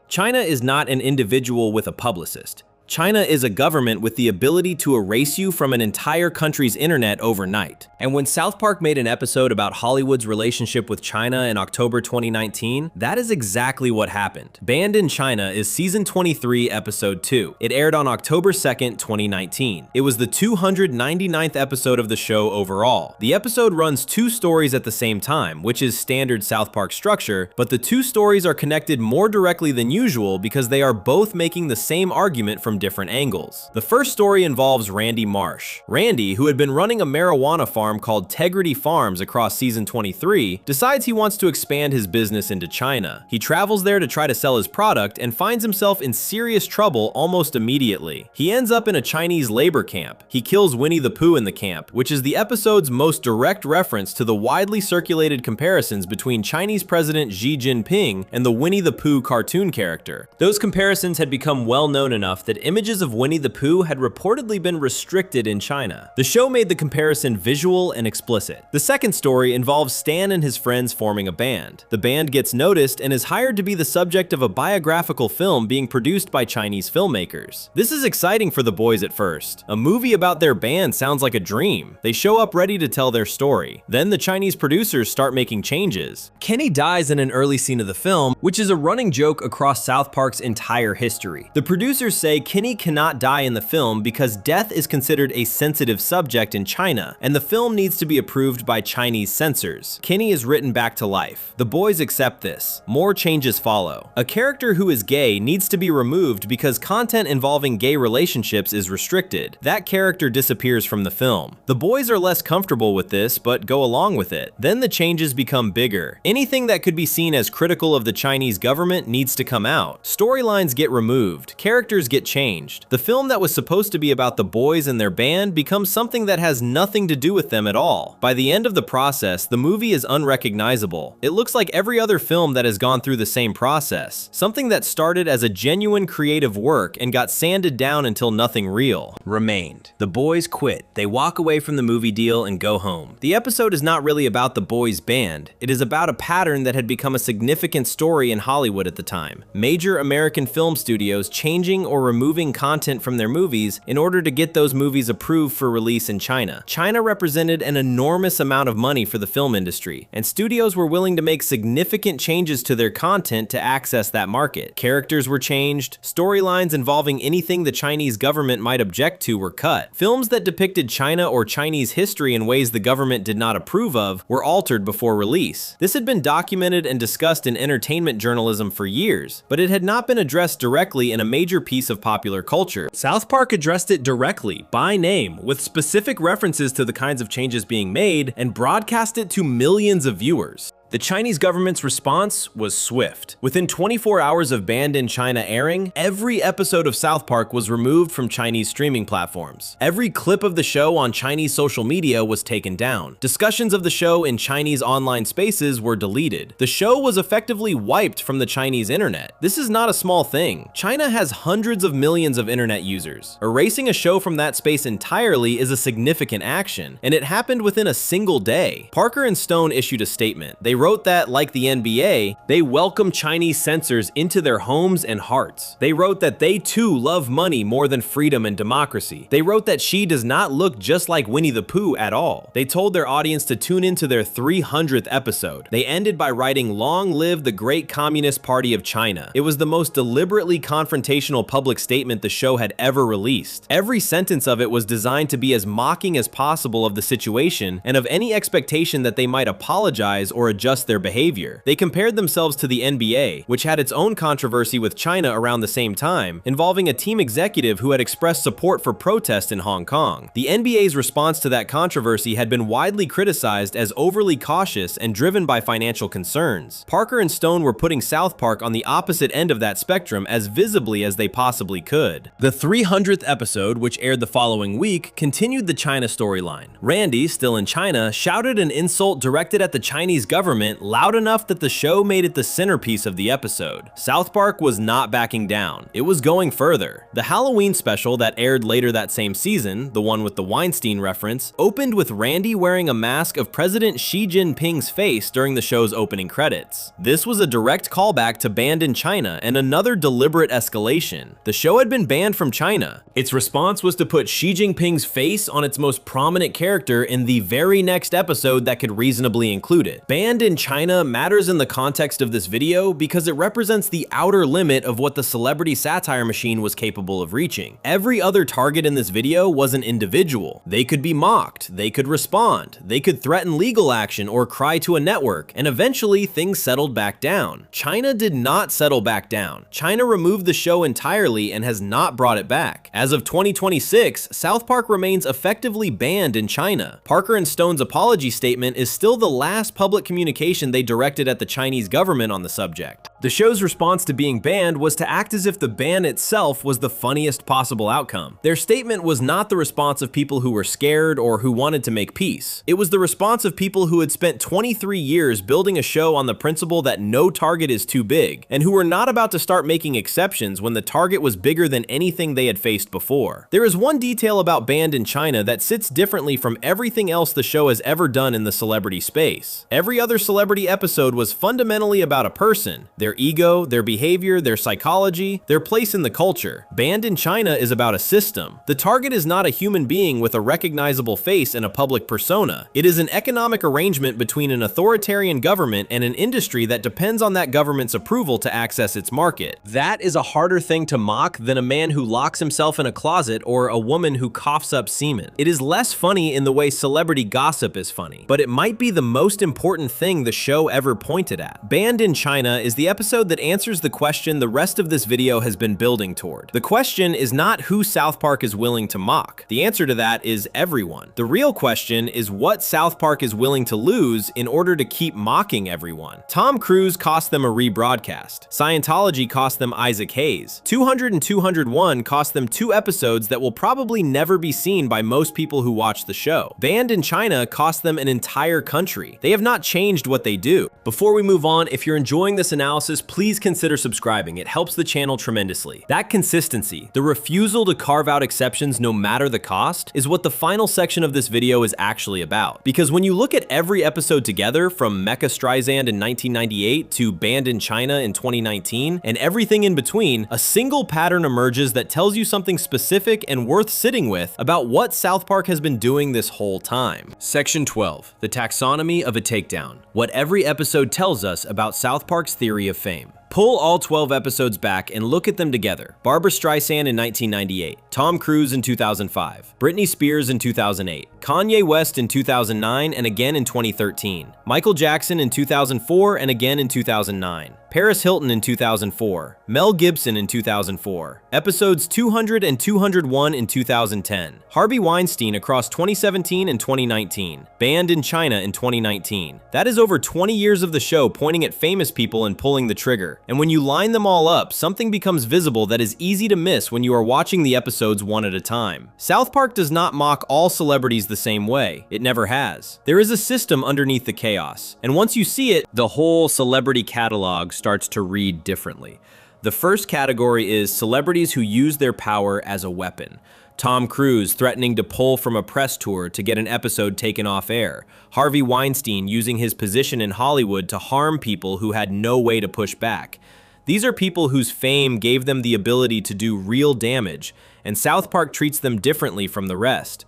China is not an individual with a publicist. China is a government with the ability to erase you from an entire country's internet overnight. And when South Park made an episode about Hollywood's relationship with China in October 2019, that is exactly what happened. Banned in China is season 23, episode 2. It aired on October 2nd, 2019. It was the 299th episode of the show overall. The episode runs 2 stories at the same time, which is standard South Park structure, but the 2 stories are connected more directly than usual because they are both making the same argument from different angles. The first story involves Randy Marsh. Randy, who had been running a marijuana farm called Tegrity Farms across season 23, decides he wants to expand his business into China. He travels there to try to sell his product and finds himself in serious trouble almost immediately. He ends up in a Chinese labor camp. He kills Winnie the Pooh in the camp, which is the episode's most direct reference to the widely circulated comparisons between Chinese President Xi Jinping and the Winnie the Pooh cartoon character. Those comparisons had become well known enough that images of Winnie the Pooh had reportedly been restricted in China. The show made the comparison visual and explicit. The second story involves Stan and his friends forming a band. The band gets noticed and is hired to be the subject of a biographical film being produced by Chinese filmmakers. This is exciting for the boys at first. A movie about their band sounds like a dream. They show up ready to tell their story. Then the Chinese producers start making changes. Kenny dies in an early scene of the film, which is a running joke across South Park's entire history. The producers say Kenny cannot die in the film because death is considered a sensitive subject in China, and the film needs to be approved by Chinese censors. Kenny is written back to life. The boys accept this. More changes follow. A character who is gay needs to be removed because content involving gay relationships is restricted. That character disappears from the film. The boys are less comfortable with this, but go along with it. Then the changes become bigger. Anything that could be seen as critical of the Chinese government needs to come out. Storylines get removed. Characters get changed. The film that was supposed to be about the boys and their band becomes something that has nothing to do with them at all. By the end of the process, the movie is unrecognizable. It looks like every other film that has gone through the same process. Something that started as a genuine creative work and got sanded down until nothing real remained. The boys quit. They walk away from the movie deal and go home. The episode is not really about the boys' band. It is about a pattern that had become a significant story in Hollywood at the time. Major American film studios changing or removing content from their movies in order to get those movies approved for release in China. China represented an enormous amount of money for the film industry, and studios were willing to make significant changes to their content to access that market. Characters were changed, storylines involving anything the Chinese government might object to were cut. Films that depicted China or Chinese history in ways the government did not approve of were altered before release. This had been documented and discussed in entertainment journalism for years, but it had not been addressed directly in a major piece of popular culture. South Park addressed it directly, by name, with specific references to the kinds of changes being made, and broadcast it to millions of viewers. The Chinese government's response was swift. Within 24 hours of Banned in China airing, every episode of South Park was removed from Chinese streaming platforms. Every clip of the show on Chinese social media was taken down. Discussions of the show in Chinese online spaces were deleted. The show was effectively wiped from the Chinese internet. This is not a small thing. China has hundreds of millions of internet users. Erasing a show from that space entirely is a significant action, and it happened within a single day. Parker and Stone issued a statement. They wrote that, like the NBA, they welcome Chinese censors into their homes and hearts. They wrote that they too love money more than freedom and democracy. They wrote that she does not look just like Winnie the Pooh at all. They told their audience to tune into their 300th episode. They ended by writing, "Long live the great Communist Party of China." It was the most deliberately confrontational public statement the show had ever released. Every sentence of it was designed to be as mocking as possible of the situation and of any expectation that they might apologize or adjust their behavior. They compared themselves to the NBA, which had its own controversy with China around the same time, involving a team executive who had expressed support for protest in Hong Kong. The NBA's response to that controversy had been widely criticized as overly cautious and driven by financial concerns. Parker and Stone were putting South Park on the opposite end of that spectrum as visibly as they possibly could. The 300th episode, which aired the following week, continued the China storyline. Randy, still in China, shouted an insult directed at the Chinese government government loud enough that the show made it the centerpiece of the episode. South Park was not backing down. It was going further. The Halloween special that aired later that same season, the one with the Weinstein reference, opened with Randy wearing a mask of President Xi Jinping's face during the show's opening credits. This was a direct callback to Banned in China and another deliberate escalation. The show had been banned from China. Its response was to put Xi Jinping's face on its most prominent character in the very next episode that could reasonably include it. Banned in China matters in the context of this video because it represents the outer limit of what the celebrity satire machine was capable of reaching. Every other target in this video was an individual. They could be mocked, they could respond, they could threaten legal action or cry to a network, and eventually things settled back down. China did not settle back down. China removed the show entirely and has not brought it back. As of 2026, South Park remains effectively banned in China. Parker and Stone's apology statement is still the last public communication they directed at the Chinese government on the subject. The show's response to being banned was to act as if the ban itself was the funniest possible outcome. Their statement was not the response of people who were scared or who wanted to make peace. It was the response of people who had spent 23 years building a show on the principle that no target is too big, and who were not about to start making exceptions when the target was bigger than anything they had faced before. There is one detail about Banned in China that sits differently from everything else the show has ever done in the celebrity space. Every other celebrity episode was fundamentally about a person, their ego, their behavior, their psychology, their place in the culture. Banned in China is about a system. The target is not a human being with a recognizable face and a public persona. It is an economic arrangement between an authoritarian government and an industry that depends on that government's approval to access its market. That is a harder thing to mock than a man who locks himself in a closet or a woman who coughs up semen. It is less funny in the way celebrity gossip is funny, but it might be the most important thing the show ever pointed at. Banned in China is the episode that answers the question the rest of this video has been building toward. The question is not who South Park is willing to mock. The answer to that is everyone. The real question is what South Park is willing to lose in order to keep mocking everyone. Tom Cruise cost them a rebroadcast. Scientology cost them Isaac Hayes. 200 and 201 cost them 2 episodes that will probably never be seen by most people who watch the show. Banned in China cost them an entire country. They have not changed what they do. Before we move on, if you're enjoying this analysis, please consider subscribing. It helps the channel tremendously. That consistency, the refusal to carve out exceptions no matter the cost, is what the final section of this video is actually about. Because when you look at every episode together, from Mecha Streisand in 1998 to Banned in China in 2019, and everything in between, a single pattern emerges that tells you something specific and worth sitting with about what South Park has been doing this whole time. Section 12, the taxonomy of a takedown. What every episode tells us about South Park's theory of fame. Pull all 12 episodes back and look at them together. Barbra Streisand in 1998, Tom Cruise in 2005, Britney Spears in 2008, Kanye West in 2009 and again in 2013, Michael Jackson in 2004 and again in 2009, Paris Hilton in 2004, Mel Gibson in 2004, episodes 200 and 201 in 2010, Harvey Weinstein across 2017 and 2019, Banned in China in 2019. That is over 20 years of the show pointing at famous people and pulling the trigger. And when you line them all up, something becomes visible that is easy to miss when you are watching the episodes one at a time. South Park does not mock all celebrities the same way. It never has. There is a system underneath the chaos, and once you see it, the whole celebrity catalog starts to read differently. The first category is celebrities who use their power as a weapon. Tom Cruise threatening to pull from a press tour to get an episode taken off air. Harvey Weinstein using his position in Hollywood to harm people who had no way to push back. These are people whose fame gave them the ability to do real damage, and South Park treats them differently from the rest.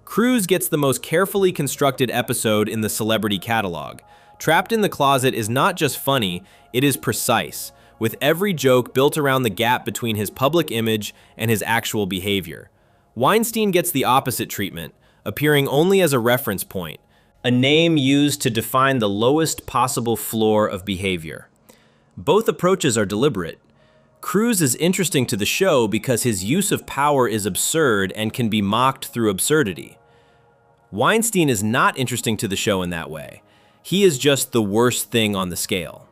Cruise gets the most carefully constructed episode in the celebrity catalog. Trapped in the Closet is not just funny, it is precise, with every joke built around the gap between his public image and his actual behavior. Weinstein gets the opposite treatment, appearing only as a reference point, a name used to define the lowest possible floor of behavior. Both approaches are deliberate. Cruise is interesting to the show because his use of power is absurd and can be mocked through absurdity. Weinstein is not interesting to the show in that way. He is just the worst thing on the scale.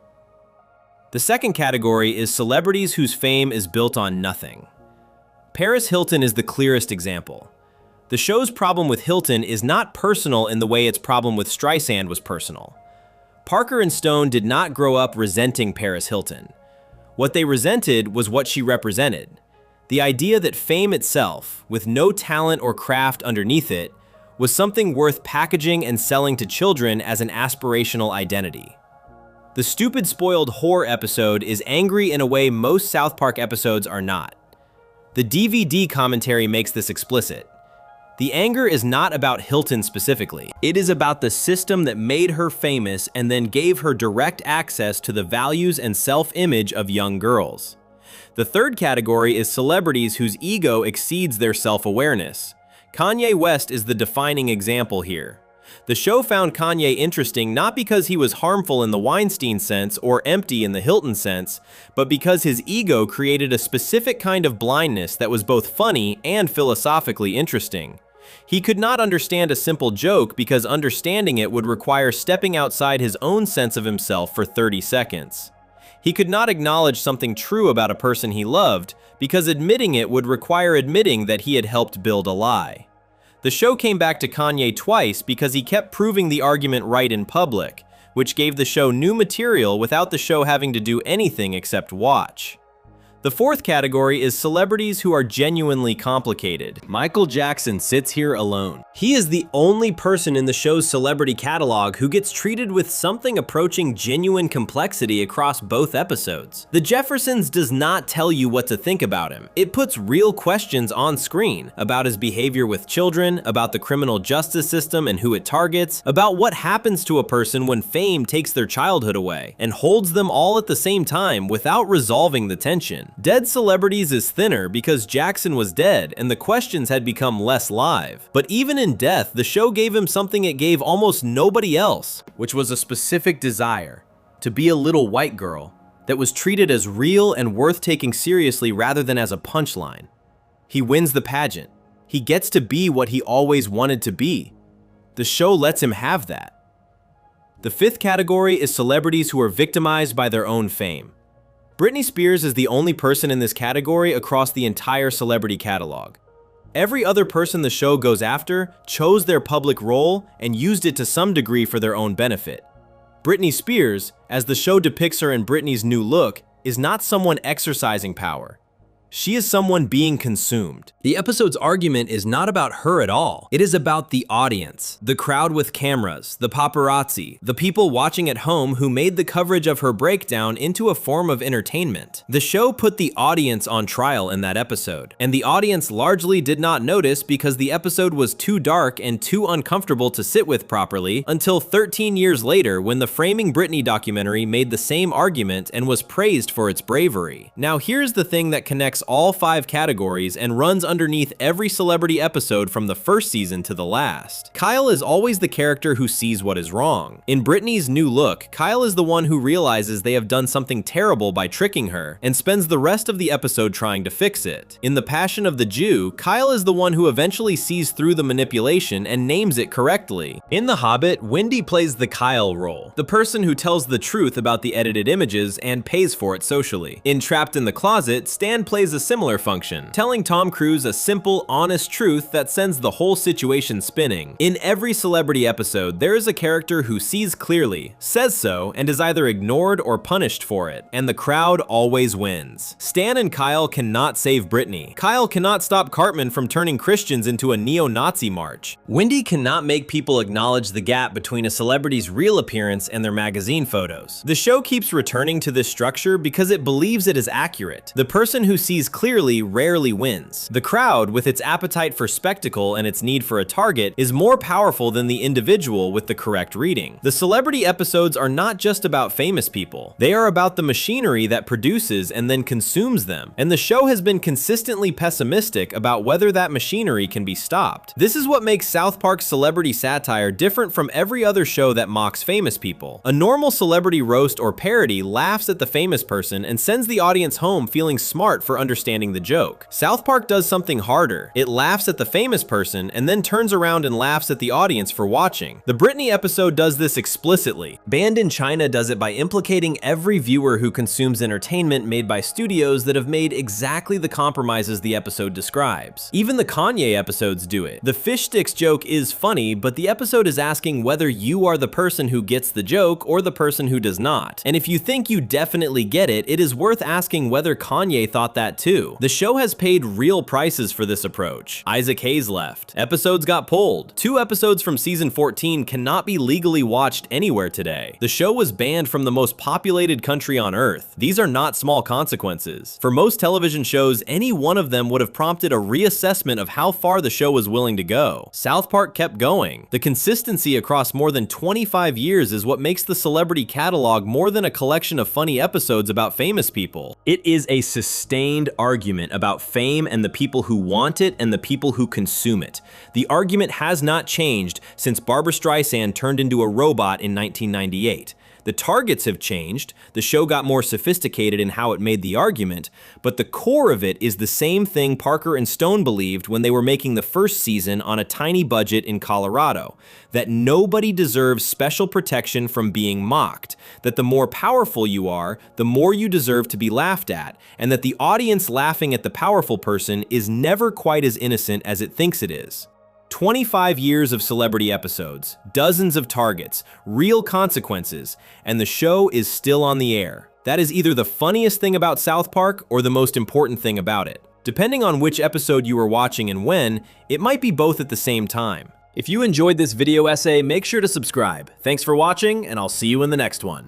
The second category is celebrities whose fame is built on nothing. Paris Hilton is the clearest example. The show's problem with Hilton is not personal in the way its problem with Streisand was personal. Parker and Stone did not grow up resenting Paris Hilton. What they resented was what she represented. The idea that fame itself, with no talent or craft underneath it, was something worth packaging and selling to children as an aspirational identity. The Stupid Spoiled Whore episode is angry in a way most South Park episodes are not. The DVD commentary makes this explicit. The anger is not about Hilton specifically. It is about the system that made her famous and then gave her direct access to the values and self-image of young girls. The third category is celebrities whose ego exceeds their self-awareness. Kanye West is the defining example here. The show found Kanye interesting not because he was harmful in the Weinstein sense or empty in the Hilton sense, but because his ego created a specific kind of blindness that was both funny and philosophically interesting. He could not understand a simple joke because understanding it would require stepping outside his own sense of himself for 30 seconds. He could not acknowledge something true about a person he loved because admitting it would require admitting that he had helped build a lie. The show came back to Kanye twice because he kept proving the argument right in public, which gave the show new material without the show having to do anything except watch. The fourth category is celebrities who are genuinely complicated. Michael Jackson sits here alone. He is the only person in the show's celebrity catalog who gets treated with something approaching genuine complexity across both episodes. The Jeffersons does not tell you what to think about him. It puts real questions on screen about his behavior with children, about the criminal justice system and who it targets, about what happens to a person when fame takes their childhood away, and holds them all at the same time without resolving the tension. Dead Celebrities is thinner because Jackson was dead and the questions had become less live. But even in death, the show gave him something it gave almost nobody else, which was a specific desire to be a little white girl that was treated as real and worth taking seriously rather than as a punchline. He wins the pageant. He gets to be what he always wanted to be. The show lets him have that. The fifth category is celebrities who are victimized by their own fame. Britney Spears is the only person in this category across the entire celebrity catalog. Every other person the show goes after chose their public role and used it to some degree for their own benefit. Britney Spears, as the show depicts her in Britney's new look, is not someone exercising power. She is someone being consumed. The episode's argument is not about her at all. It is about the audience, the crowd with cameras, the paparazzi, the people watching at home who made the coverage of her breakdown into a form of entertainment. The show put the audience on trial in that episode, and the audience largely did not notice because the episode was too dark and too uncomfortable to sit with properly until 13 years later when the Framing Britney documentary made the same argument and was praised for its bravery. Now here's the thing that connects all 5 categories and runs underneath every celebrity episode from the first season to the last. Kyle is always the character who sees what is wrong. In Britney's new look, Kyle is the one who realizes they have done something terrible by tricking her and spends the rest of the episode trying to fix it. In The Passion of the Jew, Kyle is the one who eventually sees through the manipulation and names it correctly. In The Hobbit, Wendy plays the Kyle role, the person who tells the truth about the edited images and pays for it socially. In Trapped in the Closet, Stan plays a similar function, telling Tom Cruise a simple, honest truth that sends the whole situation spinning. In every celebrity episode, there is a character who sees clearly, says so, and is either ignored or punished for it, and the crowd always wins. Stan and Kyle cannot save Britney. Kyle cannot stop Cartman from turning Christians into a neo-Nazi march. Wendy cannot make people acknowledge the gap between a celebrity's real appearance and their magazine photos. The show keeps returning to this structure because it believes it is accurate. The person who sees clearly rarely wins. The crowd, with its appetite for spectacle and its need for a target, is more powerful than the individual with the correct reading. The celebrity episodes are not just about famous people. They are about the machinery that produces and then consumes them, and the show has been consistently pessimistic about whether that machinery can be stopped. This is what makes South Park's celebrity satire different from every other show that mocks famous people. A normal celebrity roast or parody laughs at the famous person and sends the audience home feeling smart for understanding the joke. South Park does something harder. It laughs at the famous person and then turns around and laughs at the audience for watching. The Britney episode does this explicitly. Banned in China does it by implicating every viewer who consumes entertainment made by studios that have made exactly the compromises the episode describes. Even the Kanye episodes do it. The fish sticks joke is funny, but the episode is asking whether you are the person who gets the joke or the person who does not. And if you think you definitely get it, it is worth asking whether Kanye thought that too. The show has paid real prices for this approach. Isaac Hayes left. Episodes got pulled. 2 episodes from season 14 cannot be legally watched anywhere today. The show was banned from the most populated country on Earth. These are not small consequences. For most television shows, any one of them would have prompted a reassessment of how far the show was willing to go. South Park kept going. The consistency across more than 25 years is what makes the celebrity catalog more than a collection of funny episodes about famous people. It is a sustained argument about fame and the people who want it and the people who consume it. The argument has not changed since Barbra Streisand turned into a robot in 1998. The targets have changed, the show got more sophisticated in how it made the argument, but the core of it is the same thing Parker and Stone believed when they were making the first season on a tiny budget in Colorado, that nobody deserves special protection from being mocked, that the more powerful you are, the more you deserve to be laughed at, and that the audience laughing at the powerful person is never quite as innocent as it thinks it is. 25 years of celebrity episodes, dozens of targets, real consequences, and the show is still on the air. That is either the funniest thing about South Park or the most important thing about it. Depending on which episode you are watching and when, it might be both at the same time. If you enjoyed this video essay, make sure to subscribe. Thanks for watching, and I'll see you in the next one.